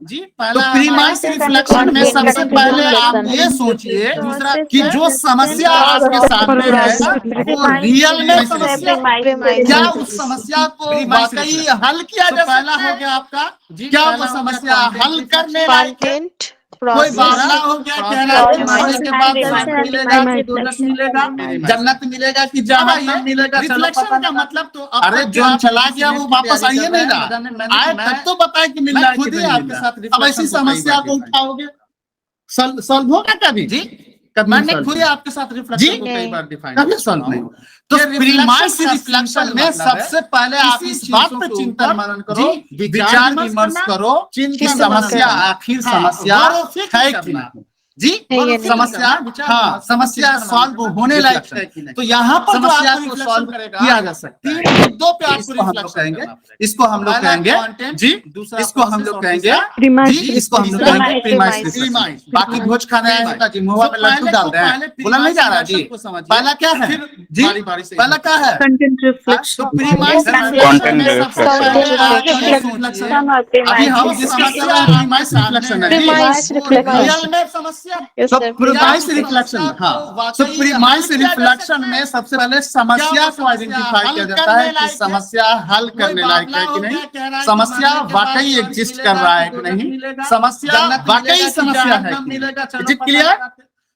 जी तो पहला प्रीमाइस रिफ्लेक्शन में सबसे पहले आप ये सोचिए कि जो समस्या आपके सामने है वो रियल में समस्या, क्या उस समस्या को वाकई हल किया जा सकता हो है? गया आपका जी, क्या पहला वो हो गया समस्या content हल reflection। करने लायक है? Content, कोई process, बहाना हो गया कह रहा है मरने के बाद स्वर्ग मिलेगा कि दोजख मिलेगा, जन्नत मिलेगा कि जहन्नम मिलेगा, चलो रिफ्लेक्शन पता का नहीं। मतलब तो अरे जोन चला गया वो वापस आइए नहीं रहा, आए तब तो बताए कि मिल रहा है खुद कि ही नहीं आपके मिल रहा साथ है। अब ऐसी reflection को कई समस्या बार को देखा है। उठाओगे, सॉल्व होगा कभी? जी कभी मैंने solve खुद ही नहीं। आपके साथ जी? रिफ्लेक्शन को कई बार डिफाइन कभी सॉल्व नहीं। तो प्रीमाइस रिफ्लेक्शन में सबसे पहले आप इस बात पर चिंतन मनन करो, विचार विमर्श करो कि समस्या आखिर समस्या है कि नहीं। जी है या नहीं। समस्या, हाँ समस्या सॉल्व होने लायक है कि नहीं। तो यहाँ पर समस्या को सॉल्व किया जा सकता है। तीन मुद्दों पे आपको इसको हम लोग रिफ्लेक्शन कहेंगे, करना पड़ेगा। इसको हम लोग पहला कहेंगे content, जी, दूसरा इसको हम process लोग और कहेंगे तीसरा जी, इसको हम लोग कहेंगे प्रीमाइस रिफ्लेक्शन। प्रीमाइस। बाकी भोज खाने आए हैं जी, मुंह में लड्डू डाल रहे हैं, बोला नहीं जा रहा जी। पहला क्या है जी, बारी बारी से पहला क्या है? Content तो reflection. प्रीमाइस रिफ्लेक्शन में सबसे पहले आप ये reflection. सोचिए, अभी हम जिसका प्रीमाइस रिफ्लेक्शन है Premise reflection. रियल में समस्या। Yes, तो sir. प्रीमाइस रिफ्लेक्शन, हाँ तो प्रीमाइस रिफ्लेक्शन में सबसे पहले समस्या को आइडेंटिफाई किया जाता है कि समस्या हल करने लायक है कि नहीं, समस्या वाकई एग्जिस्ट कर रहा है कि नहीं, समस्या वाकई समस्या है कि नहीं। इज इट क्लियर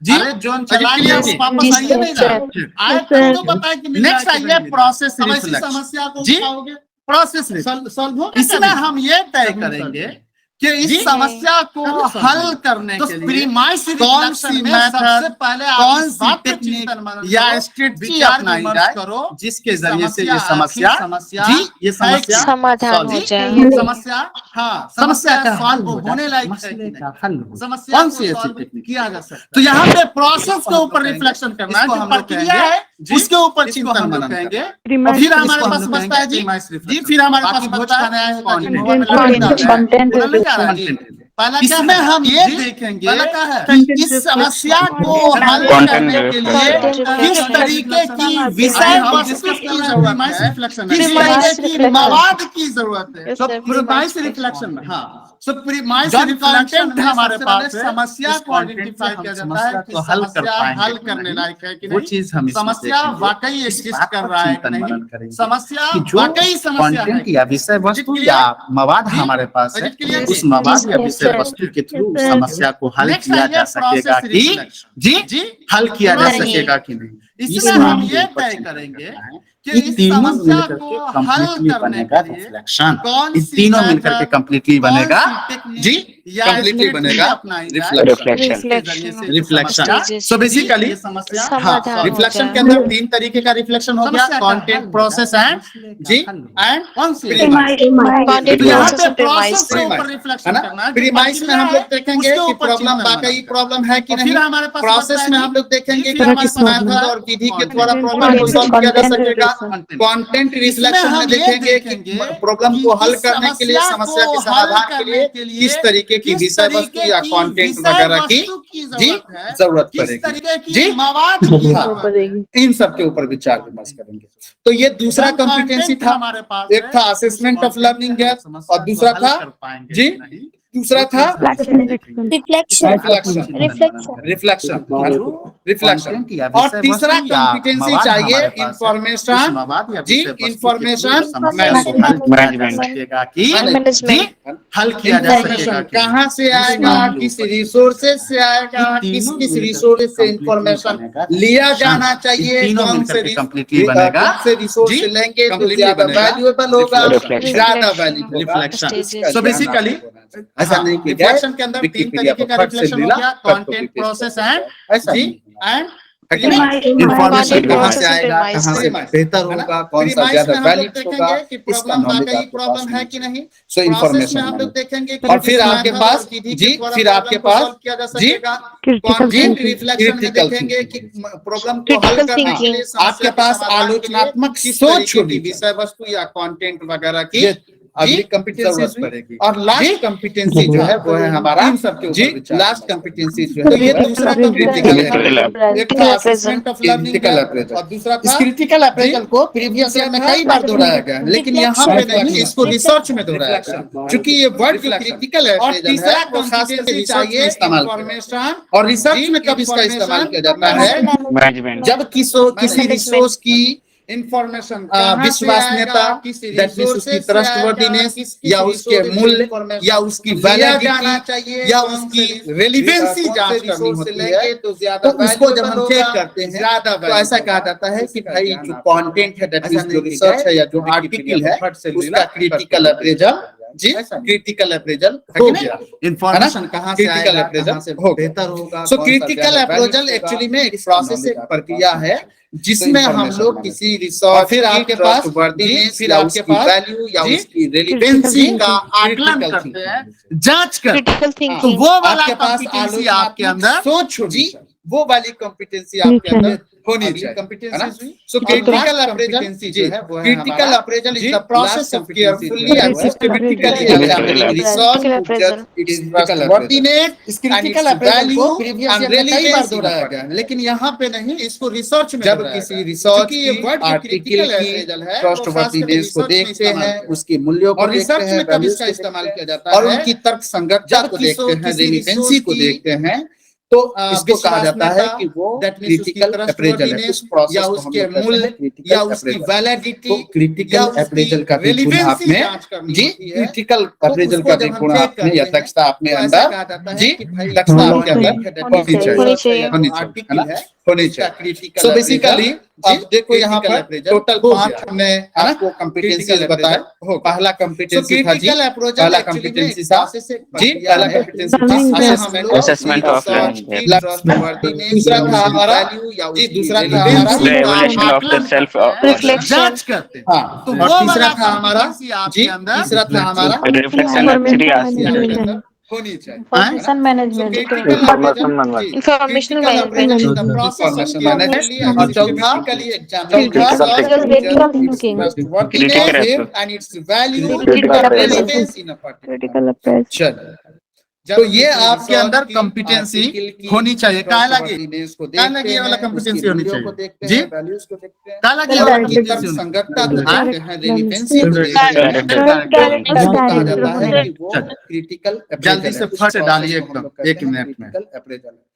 जी? अरे जोन चला इज इट गया क्लियर? वो वापस जी, आइए नहीं सर। रहा। आए तब तो बताए कि मिल रहा है नेक्स्ट कि आइए नहीं मिल रहा है। प्रोसेस अब ऐसी रिफ्लेक्शन समस्या को जी, उठाओगे, प्रोसेस सॉल्व होगा इसमें कभी? हम ये तय करेंगे कि इस समस्या को हल करने तो के लिए प्रीमाइस कौन सी रिफ्लेक्शन में सबसे मेथड, पहले आप कौन इस सी बात पर टेक्निक चिंतन मनन या करो, स्ट्रेटजी विचार अपनाई विमर्श जाए करो, जिसके जरिए से ये समस्या समस्या आखिर समस्या जी, ये समस्या समाधान solve- हो जी, जाए। समस्या हाँ समस्या का हल सॉल्व हो होने जाए, लायक है मसले कि का नहीं। हल हो जाए। समस्या कौन को सी ऐसी सॉल्व टेक्निक किया जा सकता तो है। यहाँ पे प्रोसेस इसको के हम ऊपर लोग रिफ्लेक्शन करना है, इसको जो हम लोग प्रक्रिया कहेंगे, है जी, उसके ऊपर इसको चिंतन हम लोग मनन कहेंगे, करेंगे। और फिर हमारे इसको पास हम लोग बचता है जी प्रीमाइस जी, रिफ्लेक्शन। फिर हमारे बाकी पास भोज बचता खाने है आए हैं ताकि content, मुंह में लड्डू डाल रहे हैं। Content बोला नहीं जा रहा जी। content। पहला क्या इसमें है? हम ये जी, देखेंगे पहला क्या है? कि इस समस्या को हल करने के लिए किस तरीके की विषय वस्तु की जरूरत है, किस तरीके की मवाद की जरूरत है। Yes, तो sir. प्रीमाइस रिफ्लेक्शन में हाँ So प्रीमाइस जब रिफ्लेक्शन content हमारे पास है, समस्या इस को content आइडेंटिफाई से किया हम जाता है समस्या कि को हल कर समस्या पाएंगे हल कि करने नहीं। लायक है कि वो नहीं। चीज हम इसमें समस्या देखेंगे। वाकई इस एग्जिस्ट बात कर पर रहा है कि चिंतन नहीं, मनन करेंगे समस्या कि जो वाकई समस्या है कंटेंट कि या नहीं। विषय वस्तु Is it या clear? मवाद जी? हमारे पास है, Is it clear? उस मवाद या Yes, विषय sir. वस्तु के थ्रू Yes, sir. समस्या को हल Next किया आइए जा सकेगा process कि reflection। जी जी? हल किया जा नहीं। सकेगा कि नहीं। इसमें इसमें हम ये ऊपर तय चिंतन करेंगे करना है कि ये इस तीनों समस्या मिलकर को के हल कंप्लीटली करने बनेगा के लिए रिफ्लेक्शन। कौन ये सी तीनों मिलकर के method, कंप्लीटली कौन बनेगा सी technique जी, या कंप्लीटली strategy बनेगा अपनाई जाए, रिफ्लेक्शन। जिसके जरिए से रिफ्लेक्शन stages सो बेसिकली ये समस्या हाँ समाधान हो रिफ्लेक्शन जाए। के अंदर तीन तरीके का रिफ्लेक्शन हो गया, समस्या का हल कंटेंट हो प्रोसेस जाए, एंड मसले का जी हल हो जाए। एंड कौन सी Content तो यहाँ process पे and premise प्रोसेस के ऊपर है रिफ्लेक्शन ना? करना है। प्रीमाइस में हम लोग देखेंगे उसके कि ऊपर प्रॉब्लम चिंतन वाकई मनन प्रॉब्लम है कि और नहीं। फिर हमारे पास प्रोसेस बचता है में जी, हम लोग देखेंगे फिर कि हमारे किस पास मेथड बचता है और विधि के content। द्वारा प्रॉब्लम को सॉल्व किया जा सकेगा। Content। कंटेंट इसमें रिफ्लेक्शन हम में ये देखेंगे कि देखेंगे प्रॉब्लम कि को हल इस करने के लिए, समस्या के को समाधान हल के करने लिए किस तरीके की किस विषय वस्तु तरीके या की कंटेंट विषय वगैरह की वस्तु की जी जरूरत है, जरूरत किस पड़ेगी तरीके की जी मवाद की हाँ। जरूरत है। इन सब के ऊपर विचार विमर्श करेंगे। तो ये दूसरा जब कॉम्पिटेंसी content था, हमारे पास एक है, था उस असेसमेंट ऑफ content लर्निंग से हम गैप समस्या और को दूसरा हल था कर पाएंगे जी कि नहीं। दूसरा था रिफ्लेक्शन रिफ्लेक्शन रिफ्लेक्शन Content या और विषय तीसरा वस्तु या कॉम्पिटेंसी मवाद चाहिए हमारे पास है, उस इंफॉर्मेशन मवाद या जी विषय वस्तु के इंफॉर्मेशन थ्रू समस्या को हल किया जा सकेगा कि जी हल किया जा सकेगा इंफॉर्मेशन कि कहाँ से आएगा, किस रिसोर्सेज से आएगा, किस किस रिसोर्स से इंफॉर्मेशन लिया जाना चाहिए, तीनों कौन मिलकर से के completely बनेगा। कौन से रिसोर्स जी, लेंगे तो completely ज्यादा बनेगा। वैल्यूएबल होगा, Reflection. ज्यादा valuable reflection Stages. So basically ऐसा नहीं कि रिफ्लेक्शन के अंदर तीन तरीके का रिफ्लेक्शन हो गया, कंटेंट प्रोसेस एंड ऐसा जी नहीं। एंड इंफॉर्मेशन Content कहाँ process से and आएगा, premise. कहाँ से बेहतर होगा, कौन सा प्रीमाइस ज्यादा में हम लोग वैलिड होगा, देखेंगे कि इसका प्रॉब्लम नॉलेज वाकई आपके प्रॉब्लम पास है होना कि चाहिए। नहीं। सो प्रोसेस में इंफॉर्मेशन हम लोग देखेंगे कि और फिर किस आपके method पास और विधि जी के द्वारा फिर आपके प्रॉब्लम को पास solve किया जा जी सकेगा। जी कंटेंट रिफ्लेक्शन में critical देखेंगे कि प्रॉब्लम को हल Critical करने के thinking. लिए समस्या आपके के पास समाधान के लिए आलोचनात्मक किस सोच तरीके की होनी विषय वस्तु या कंटेंट वगैरह की ये अगली कॉम्पिटेंसीज पड़ेगी और लास्ट कॉम्पिटेंसी जो है वो है हमारा जी लास्ट कॉम्पिटेंसी जो है ये दूसरा क्रिटिकल एक था असेसमेंट ऑफ क्रिटिकल अप्रेजल और दूसरा था क्रिटिकल अप्रेजल को प्रीवियस ईयर में कई बार दोहराया गया लेकिन यहाँ पे नहीं इसको रिसर्च में दोहराया गया क्योंकि ये वर्ड क्रिटिकल अप्रेजल है वो खास करके चाहिए इंफॉर्मेशन और रिसर्च में कब इसका इस्तेमाल किया जाता है जब किसी रिसोर्स की इंफॉर्मेशन विश्वसनीयता दैट मींस उसकी ट्रस्टवर्दीनेस या उसके मूल्य या उसकी वैलिडिटी या उसकी रेलेवेंसी जांच करनी होती है तो उसको जब हम चेक करते हैं तो ऐसा कहा जाता है कि भाई जो कंटेंट है दैट मींस जो रिसर्च है या जो आर्टिकल है उसका क्रिटिकल अप्रेजल जी क्रिटिकल अप्रेजल हो गया इंफॉर्मेशन कहां से क्रिटिकल अप्रेजल से बेहतर होगा सो क्रिटिकल अप्रेजल एक्चुअली में एक प्रोसेस एक प्रक्रिया है जिसमें हम लोग किसी रिसर्च फिर आपके पास फिर आपके पास वैल्यू या उसकी रेलेवेंसी का आकलन करते हैं जांच करते क्रिटिकल थिंकिंग तो वो वाला कॉम्पिटेंसी आपके अंदर सोच जी वो वाली कॉम्पिटेंसी आपके अंदर होनी चाहिए सो क्रिटिकल अप्रेजल जो है वो है critical appraisal is the process of carefully and systematically examining research to जज इट्स वर्दीनेस इस क्रिटिकल अप्रेजल को प्रीवियस ईयर में कई बार दोहराया गया लेकिन यहाँ पे नहीं इसको रिसर्च में जब किसी रिसर्च की आर्टिकल की ट्रस्टवर्दीनेस को देखते हैं उसके मूल्यों को देखते हैं कब इसका इस्तेमाल किया जाता है और उनकी तर्क संगतता को देखते हैं रेलेवेंसी को देखते हैं तो इसको कहा जाता है कि वो क्रिटिकल अप्रेजल है उस प्रोसेस या उसके मूल्य या उसकी वैलिडिटी क्रिटिकल अप्रेजल का भी गुण आपने जी क्रिटिकल अप्रेजल का भी गुण आपने या दक्षता अपने अंदर जी दक्षता आपके अंदर होनी चाहिए होनी चाहिए सो बेसिकली अब देखो यहाँ पर टोटल 5 हमने आपको कॉम्पिटेंसीज बताया पहला कॉम्पिटेंसी था जी पहला कॉम्पिटेंसी था जी पहला कॉम्पिटेंसी था असेसमेंट ऑफ लर्निंग दूसरा था हमारा जी दूसरा था हमारा एवोल्यूशन ऑफ द सेल्फ जांच करते हैं हां तो और तीसरा था हमारा जी तीसरा था हमारा रिफ्लेक्शन होनी चाहिए इंफॉर्मेशन मैनेजमेंट इंफॉर्मेशनल मैनेजमेंट और चौथा and it's value relevance in a critical appraisal तो ये आपके अंदर कॉम्पिटेंसी होनी चाहिए क्या लगे ये वाला कॉम्पिटेंसी होनी चाहिए जी क्या लगे ये वाला कॉम्पिटेंसी संगतता को देखते हैं रेलेवेंसी को देखते हैं क्रिटिकल जल्दी से फट डालिए एकदम 1 मिनट में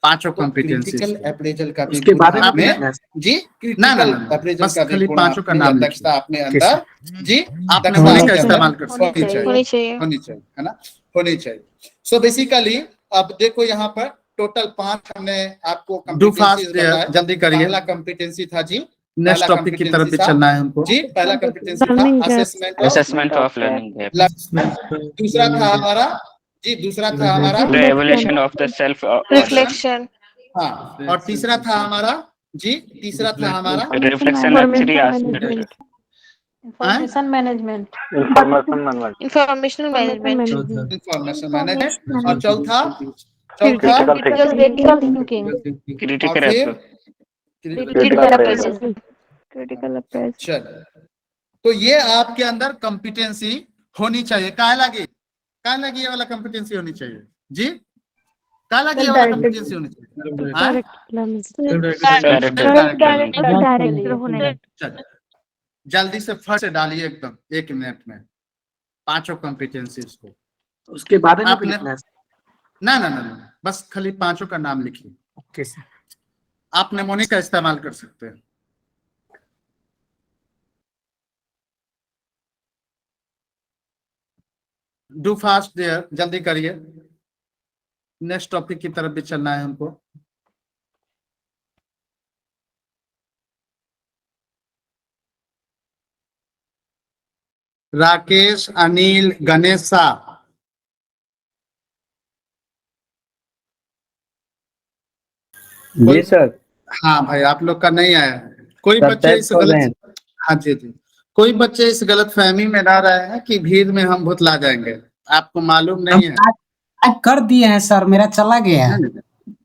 पांचों कॉम्पिटेंसी अप्रेजल का उसके बाद में जी ना अप्रेजल का खाली पांचों का नाम दक्षता अपने अंदर जी आपने होने का इस्तेमाल कर सकते हैं होनी चाहिए है ना होनी चाहिए सो बेसिकली अब देखो यहाँ पर टोटल 5 हमने आपको जल्दी करिए पहला कॉम्पिटेंसी था जी नेक्स्ट टॉपिक की तरफ भी चलना है हमको जी पहला कॉम्पिटेंसी था असेसमेंट ऑफ लर्निंग दूसरा था हमारा जी दूसरा था हमारा evolution of the self reflection हाँ और तीसरा था हमारा जी तीसरा था हमारा reflection actually aspect information management informational management और चौथा क्रिटिकल थिंकिंग क्रिटिकल अप्रेजल तो ये आपके अंदर कॉम्पिटेंसी होनी चाहिए क्या लगे ये वाला कॉम्पिटेंसी होनी चाहिए जी क्या लगे ये वाला कॉम्पिटेंसी होनी चाहिए जल्दी से फट डालिए एकदम 1 मिनट में पांचों कॉम्पिटेंसीज को उसके बाद में आपने ना बस खाली पांचों का नाम लिखिए ओके आप नेमोनिक का इस्तेमाल कर सकते हैं डू फास्ट देयर जल्दी करिए नेक्स्ट टॉपिक की तरफ भी चलना है हमको राकेश अनिल गणेशा जी सर हाँ भाई आप लोग का नहीं आया है कोई बच्चे इस गलत हाँ जी कोई बच्चे इस गलत फहमी में ना रहे हैं कि भीड़ में हम भुतला जाएंगे आपको मालूम नहीं है कर दिए हैं सर मेरा चला गया है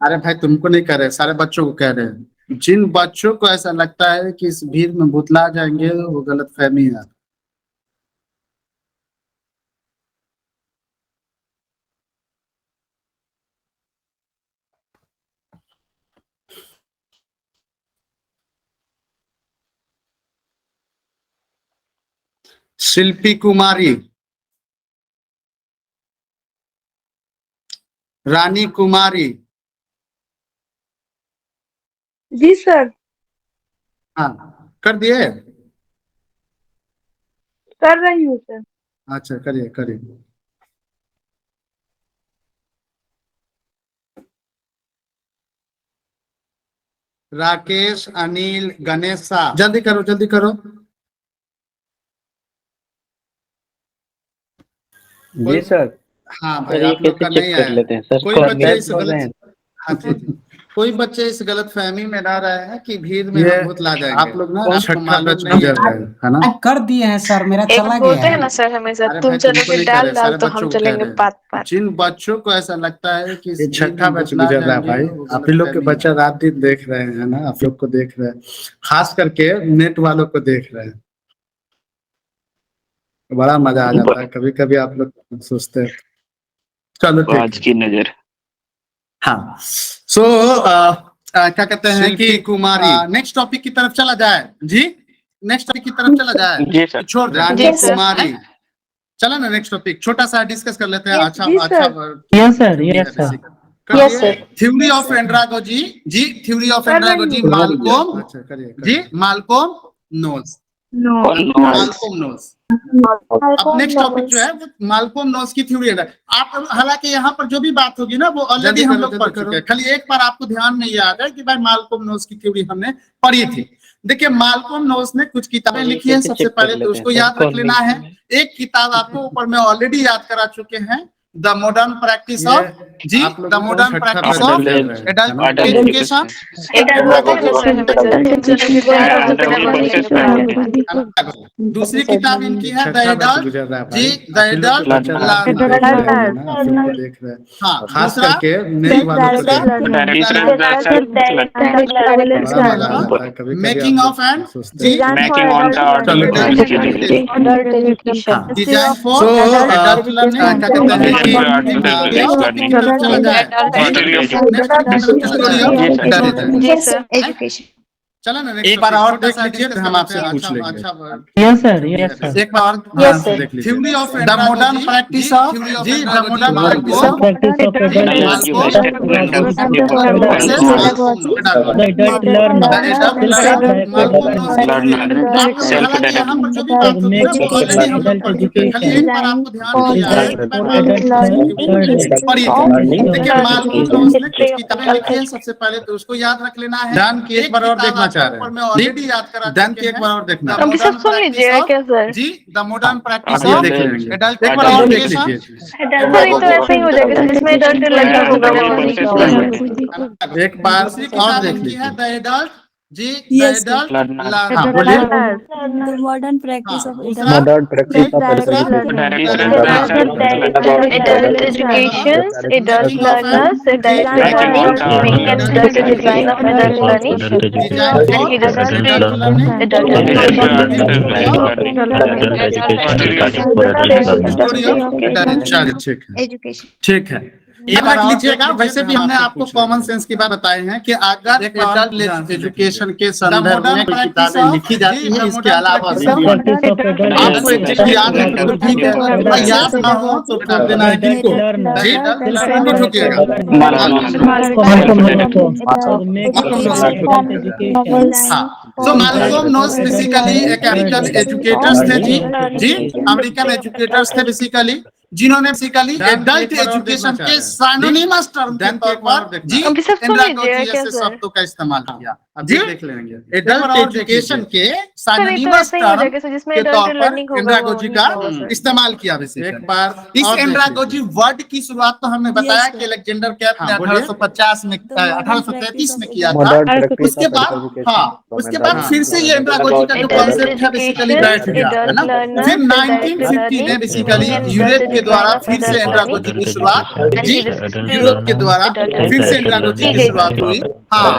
अरे भाई तुमको नहीं कह रहे सारे बच्चों को कह रहे हैं जिन बच्चों को ऐसा लगता है कि इस भीड़ में भुतला जाएंगे वो गलत फहमी है शिल्पी कुमारी, रानी कुमारी। जी सर, हाँ, कर दिए? कर रही हूँ सर। अच्छा, करिए करिए। राकेश, अनिल, गणेशा, जल्दी करो जल्दी करो। जी सर। हाँ भाई, सर ये आप लोग का कैसे नहीं चेक कर आया। लेते हैं सर? कोई सर, बच्चे मैच इस बोल रहे गलत, हैं। हाँ जी जी, कोई बच्चे इस गलत फहमी में ना रहे हैं कि भीड़ में हम बहुत ला जाएंगे। आप लोग ना छठा बैच गुजर रहे हैं, है ना? कर दिए हैं सर, मेरा एक चला गया बोलते हैं है। ना सर हमेशा, अरे तुम भाई, तुमको चलोगे नहीं कह डाल रहे, डाल सारे तो बच्चों हम को कह चलेंगे रहे हैं। पात पात। जिन बच्चों को ऐसा लगता है कि ये छठा बैच गुजर रहा है भाई। आप ही लोग के बच्चा रात दिन देख रहे हैं ना, आप लोग को देख रहे हैं, खास करके नेट वालों को देख रहे हैं। बड़ा मजा आ जाता है कभी कभी, आप लोग सोचते हैं। चलो ठीक आज है। की नजर। हाँ, सो क्या कहते हैं कि कुमारी, नेक्स्ट टॉपिक की तरफ चला जाए जी। नेक्स्ट टॉपिक की तरफ चला जाए, जी सर। छोड़ दे। जी सर। कुमारी, चलो ना नेक्स्ट टॉपिक छोटा सा डिस्कस कर लेते हैं। Yes, अच्छा जी अच्छा sir. Yes sir, yes sir. Yes, sir. Theory of andragogy जी, थ्योरी ऑफ कर रही एंड्रागोजी, हूँ। मालकोम। अच्छा, करिए जी, करिए। Malcolm Knowles, No. Malcolm Knowles. अब नेक्स्ट टॉपिक जो है वो मालकोम नोस की थ्योरी है। आप हालांकि यहाँ पर जो भी बात होगी ना वो ऑलरेडी हम लोग पढ़ चुके हैं, खाली एक बार आपको ध्यान में याद है कि भाई मालकोम नोस की थ्योरी हमने पढ़ी थी। देखिए, मालकोम नोस ने कुछ किताबें लिखी है, सबसे पहले तो उसको याद रख लेना है। एक किताब आपको ऊपर में ऑलरेडी याद करा चुके हैं, द मॉडर्न प्रैक्टिस ऑफ जी, the modern practice of adult education. दूसरी किताब इनकी है द एडल्ट जी, द एडल्ट लर्नर। देख रहे हैं, हाँ, खास दूसरा करके नेट वालों को देख रहे हैं। कभी मेकिंग ऑफ एंड जी, Making on the adult education. Design for adult learning. क्या कहते हैं कि चला जाए जी सर। एजुकेशन। चलो ना, एक बार और देख लीजिए फिर हम आपसे पूछ लेंगे। Yes sir, yes sir. एक बार और Yes, sir. देख लीजिए। Theory of the modern practice of जी, the modern practice of practice of यहाँ पर जो भी बात होती है वो ऑलरेडी हम लोग पढ़ चुके हैं, खाली एक बार आपको ध्यान में याद है कि पढ़ी थी। देखिए, मालकोम नोस ने कुछ किताबें लिखी हैं, सबसे पहले तो उसको याद रख लेना है। डन की एक बार और देखना चाह रहे हैं, मैं ऑलरेडी याद करा। डन की एक बार और देखना। हम सब सुन लीजिएगा क्या सर? जी, द मॉडर्न प्रैक्टिस आप ऑफ देख लेंगे। एडल्ट, एक बार और देख लीजिए। सर ये तो ऐसे ही हो जाएगा जिसमें एडल्ट लगा होगा वो। एक बार और देख लीजिए। द एडल्ट जी, द एडल्ट लर्नर। हाँ, बोलिए। Modern practice of modern practice of Adult education, adult learners, adult learning, making adult design of adult learning, education. ठीक है, ये रख लीजिएगा। वैसे भी हमने आपको कॉमन सेंस की बात बताए हैं कि अगर एडल्ट एजुकेशन के संदर्भ में कोई किताबें लिखी जाती है, इसके अलावा आपको एक चीज याद है तो ठीक है, याद ना हो तो ठोक देना है किनको जी, किनको ठोकिएगा। हाँ, तो मालकोम नोस बेसिकली एक अमेरिकन एजुकेटर्स थे जी, जी अमेरिकन एजुकेटर्स थे बेसिकली, जिन्होंने बेसिकली एडल्ट एजुकेशन के सिनोनिमस टर्म के तौर पर जी एंड्रागोजी जैसे शब्दों का इस्तेमाल किया। जी, देख लेंगे एडल्ट एजुकेशन के सिनोनिमस टर्म के तौर पर एंड्रागोजी का इस्तेमाल किया। एक बार इस एंड्रागोजी वर्ड की शुरुआत तो हमने बताया कि अलेक्जेंडर कैप ने 1850 में 1833 में किया था। उसके बाद हाँ, उसके बाद फिर से ये एंड्रागोजी का जो कॉन्सेप्ट है बेसिकली बैठ गया, है ना। फिर 1950 में बेसिकली यूरोप के द्वारा फिर से एंड्रागोजी की शुरुआत जी, यूरोप के द्वारा फिर से एंड्रागोजी की शुरुआत हुई। हाँ,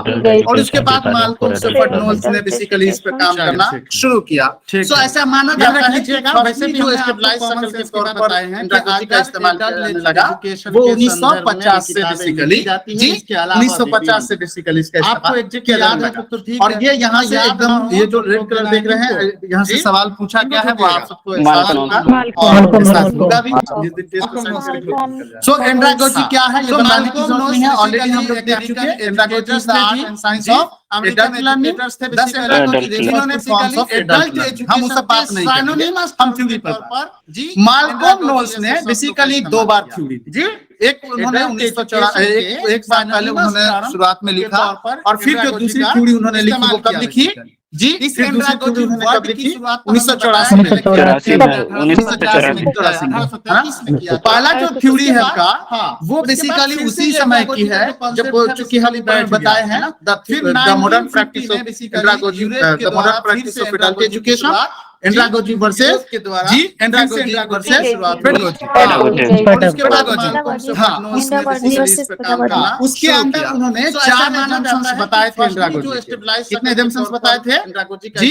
और उसके बाद मालकोम शेफर्ड नोल्स ने बेसिकली इस पे काम करना शुरू किया। ठीक सो है। ऐसा माना याद जाता है लीजिएगा, कि वैसे भी जो हमने आपको स्टेबलाइज common शक्ल के sense तौर के पर बताए हैं कि एंड्रागोजी का इस्तेमाल adult करने लगा, education वो के 1950 से संदर्भ में बेसिकली लिखी जाती है। जी इसके अलावा 1950 से बेसिकली इसका आपको इस्तेमाल एग्जैक्ट किया याद जाने है लगा। तो ठीक और है। ये यहाँ से याद ना एकदम हो ये जो तो रेड कलर देख रहे हैं, यहाँ से जी? सवाल पूछा गया है, वो आप सबको एहसास मालकम होगा मालकम और मालकम एहसास मालकम होगा भी जिस दिन टेस्ट मालकम आंसर मालकम निकल जाए। सो एंड्रागोजी क्या है ये बताने की जरूरत नहीं है, ऑलरेडी हम लोग देख चुके हैं। Andragogy is the art and science of adult learning. 10 andragogy जिन्होंने फॉर्म्स ऑफ एडल्ट लर्निंग, हम उस पर बात नहीं करेंगे, हम थ्योरी पर जी। मालकम नोल्स ने बेसिकली 2 बार थ्योरी दी जी। एक उन्होंने 1984 एक बार पहले उन्होंने शुरुआत में लिखा, और फिर जो दूसरी थ्योरी उन्होंने लिखी वो कब लिखी जी? फिर दूसरी थ्योरी उन्होंने कब लिखी? 1984 में लिखी। 84 में 1984 हाँ। पहला जो थ्योरी है उनका, वो बेसिकली उसी समय की है जब चूंकि हम बताए हैं ना the modern practice of andragogy, the modern practice of adult education, andragogy versus जी एंड्रागोजी वर्सेस पेडागोजी। और उसके बाद हाँ उसने बेसिकली इस पर काम करना, उसके अंदर उन्होंने 4 एजम्पशंस बताए थे एंड्रागोजी के। कितने एजम्पशंस बताए थे जी?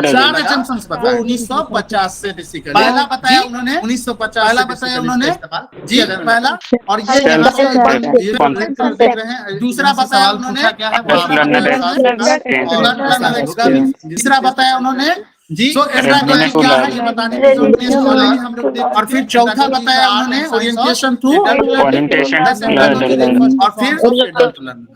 4 एजम्पशंस बताए 1950 से बेसिकली। पहला बताया उन्होंने 1950, पहला बताया उन्होंने जी पहला, और ये यहाँ से देख रहे हैं। दूसरा बताया उन्होंने क्या है, तीसरा बताया उन्होंने जी एंड्रागोजी क्या है ये बताने की जरूरत नहीं है, ऑलरेडी हम लोग देख। और फिर चौथा बताया उन्होंने ओरिएंटेशन टू ओरिएंटेशन और फिर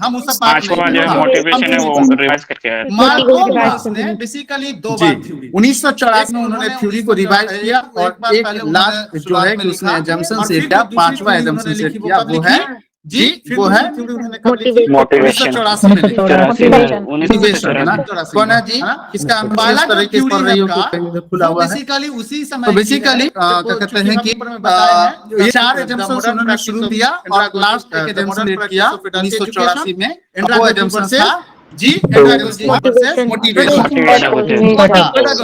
हम उस पर बात पांचवा जो मोटिवेशन है वो रिवाइज करके आया। मालकम ने बेसिकली 2 बार थ्योरी 1984 में उन्होंने थ्योरी को रिवाइज किया, और एक लास्ट जो है कि उसने एजम्पशन सेट किया, 5वां एजम्पशन सेट किया, वो है जी वो है मोटिवेशन 1984 में मोटिवेशन है ना। कौन है जी इसका पहला तरीके से पढ़ रही हो तो खुला हुआ है बेसिकली उसी समय। तो बेसिकली क्या कहते हैं कि ये 4 एजम्पशंस उन्होंने शुरू किया और लास्ट एक एजम्पशन रेट किया 1984 में। वो एजम्पशन था जी एंड्रागोजी वर्सेस मोटिवेशन।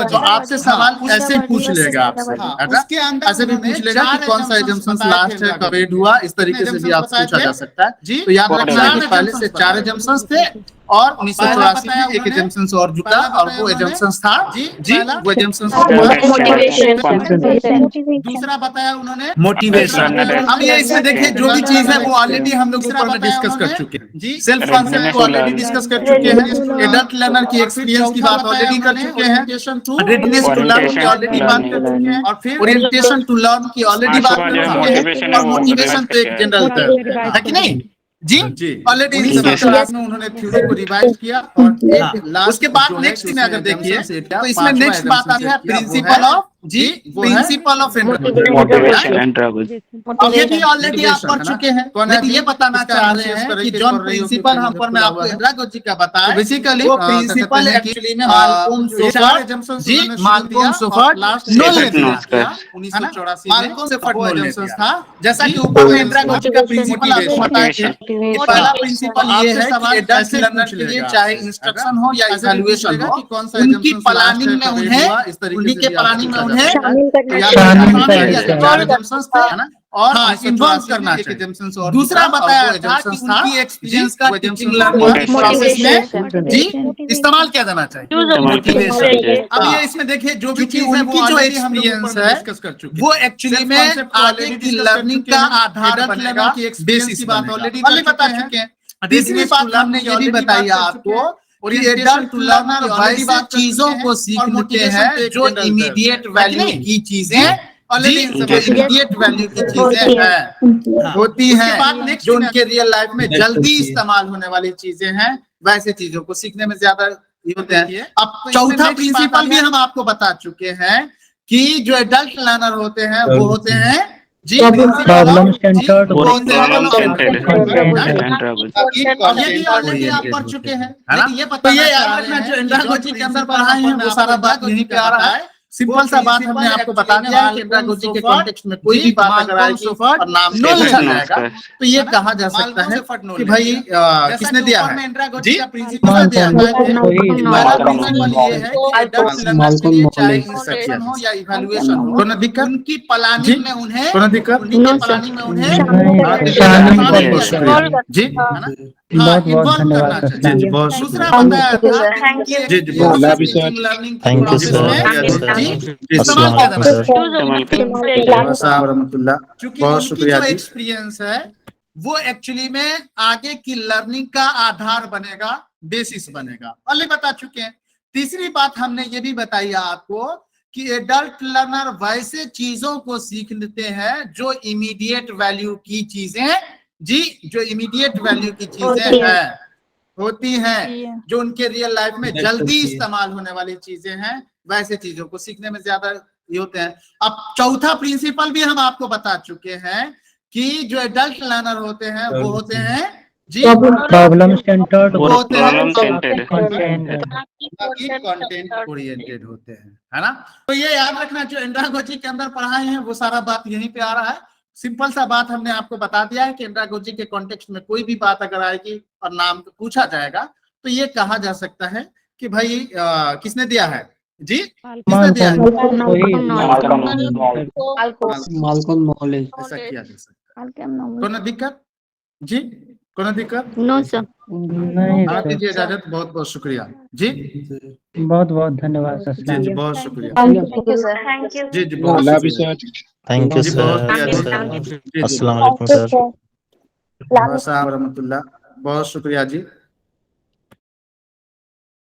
तो आपसे सवाल ऐसे पूछ लेगा आपसे, उसके अंदर ऐसे भी पूछ लेगा कि कौन सा एजम्पशन लास्ट है, कब एड हुआ, इस तरीके से भी आपसे पूछा जा सकता है। तो याद रखना है कि पहले से 4 एजम्पशंस थे और 1984 में एक एजम्पशन और जुटा, और वो एजम्पशन था जी वो एजम्पशन दूसरा बताया उन्होंने मोटिवेशन। अब ये इसमें देखिए जो भी चीज है वो ऑलरेडी हम लोग ऊपर में डिस्कस कर चुके हैं जी। सेल्फ कॉन्सेप्ट को ऑलरेडी डिस्कस कर चुके हैं, एडल्ट लर्नर की एक्सपीरियंस की बात ऑलरेडी कर चुके हैं, रेडीनेस टू लर्न की ऑलरेडी बात कर चुके हैं, और फिर ओरिएंटेशन टू लर्न की ऑलरेडी बात कर चुके हैं, और मोटिवेशन तो एक जनरल टर्म है कि नहीं जी। ऑलरेडी उन्होंने थ्योरी को रिवाइज किया। और उसके बाद नेक्स्ट में अगर देखिए तो इसमें नेक्स्ट बात आती है प्रिंसिपल ऑफ जी प्रिंसिपल ऑफ मोटिवेशन एंड्रागोजी। अब ये भी ऑलरेडी आप पढ़ चुके हैं, लेकिन ये बताना चाह रहे हैं कि जो प्रिंसिपल हम पर मैं आपको एंड्रागोजी का बताया बेसिकली वो प्रिंसिपल एक्चुअली में मालकम सोफर्ट जी मालकम सोफर्ट नोल ने दिया 1984 में। मालकम सोफर्ट नोल एजम्पशंस था, जैसा कि ऊपर में एंड्रागोजी का प्रिंसिपल आपको पता है। पहला प्रिंसिपल ये है कि एडल्ट लर्नर के लिए चाहे इंस्ट्रक्शन हो या इवैल्यूएशन हो, उनकी प्लानिंग में उन्हें उनकी प्लानिंग में शामिल करना और इन्वॉल्व करना चाहिए। दूसरा बताया था कि उनकी एक्सपीरियंस का टीचिंग लर्निंग प्रोसेस में जी इस्तेमाल किया जाना चाहिए। अब ये इसमें देखिए जो भी चीज है वो जो एक्सपीरियंस है डिस्कस कर चुके वो एक्चुअली में आगे की लर्निंग का आधार बनेगा, बेसिस की बात ऑलरेडी बता चुके हैं। तीसरी बात हमने ये भी बताई आपको और ये एडल्ट लर्नर वैसी चीजों को सीखते हैं जो इमीडिएट वैल्यू की चीजें जी जो इमीडिएट वैल्यू की चीजें हैं होती हैं, जो उनके रियल लाइफ में जल्दी इस्तेमाल होने वाली चीजें हैं, वैसे चीजों को सीखने में ज्यादा होते हैं। अब चौथा प्रिंसिपल भी हम आपको बता चुके हैं कि जो एडल्ट लर्नर होते हैं वो होते हैं जी प्रॉब्लम सेंटर्ड ऑलरेडी आप पढ़ चुके हैं। ये पता ये याद रखना जो एंड्रागोजी के अंदर पढ़ाए हैं वो सारा बात यहीं पे आ रहा है। सिंपल सा बात हमने आपको बता दिया है कि इंदिरा जी के कॉन्टेक्स्ट में कोई भी बात अगर आएगी और नाम से पूछा जाएगा तो ये कहा जा सकता है कि भाई किसने दिया है जी प्रिंसिपल दिया है। हमारा प्रिंसिपल ये है कि एडल्ट लर्नर्स के लिए चाहे इंस्ट्रक्शन हो या इवैल्यूएशन हो, कोई दिक्कत उनकी प्लानिंग में उन्हें कोई दिक्कत उनकी प्लानिंग में उन्हें जी बहुत बहुत धन्यवाद सर। जी बहुत दूसरा बताया था जी जी लर्निंग थैंक यू रहमतुल्लाह बहुत शुक्रिया जी। एक्सपीरियंस है वो एक्चुअली में आगे की लर्निंग का आधार बनेगा, बेसिस बनेगा, पहले बता चुके हैं। तीसरी बात हमने ये भी बताई आपको कि एडल्ट लर्नर वैसे चीजों को सीखते हैं जो इमीडिएट वैल्यू की चीजें जी, जो इमीडिएट वैल्यू की चीजें हैं होती हैं, जो उनके रियल लाइफ में जल्दी इस्तेमाल होने वाली चीजें हैं, वैसे चीजों को सीखने में ज्यादा ये होते हैं। अब चौथा प्रिंसिपल भी हम आपको बता चुके हैं कि जो एडल्ट लर्नर होते हैं वो होते हैं जी प्रॉब्लम सेंटर्ड, कंटेंट ओरिएंटेड होते हैं, है ना। तो ये याद रखना, जो एंड्रागोजी के अंदर पढ़ाए हैं वो सारा बात यहीं पे आ रहा है। सिंपल सा बात हमने आपको बता दिया है कि एंड्रागोजी के कॉन्टेक्स्ट में कोई भी बात अगर आएगी और नाम पूछा जाएगा तो ये कहा जा सकता है कि भाई किसने दिया है जी, किसने दिया है, मालकम नॉलेज। ऐसा किया जा सकता है। कोई दिक्कत जी, कोई दिक्कत नो सर। नहीं हाँ सर, दीजिए इजाजत, बहुत बहुत शुक्रिया जी बहुत बहुत धन्यवाद सर। जी जी बहुत शुक्रिया थैंक यू सर। Thank you. जी जी बहुत शुक्रिया थैंक यू जी, सर। बहुत शुक्रिया। अस्सलाम वालेकुम सर। रहमतुल्लाह, बहुत शुक्रिया जी।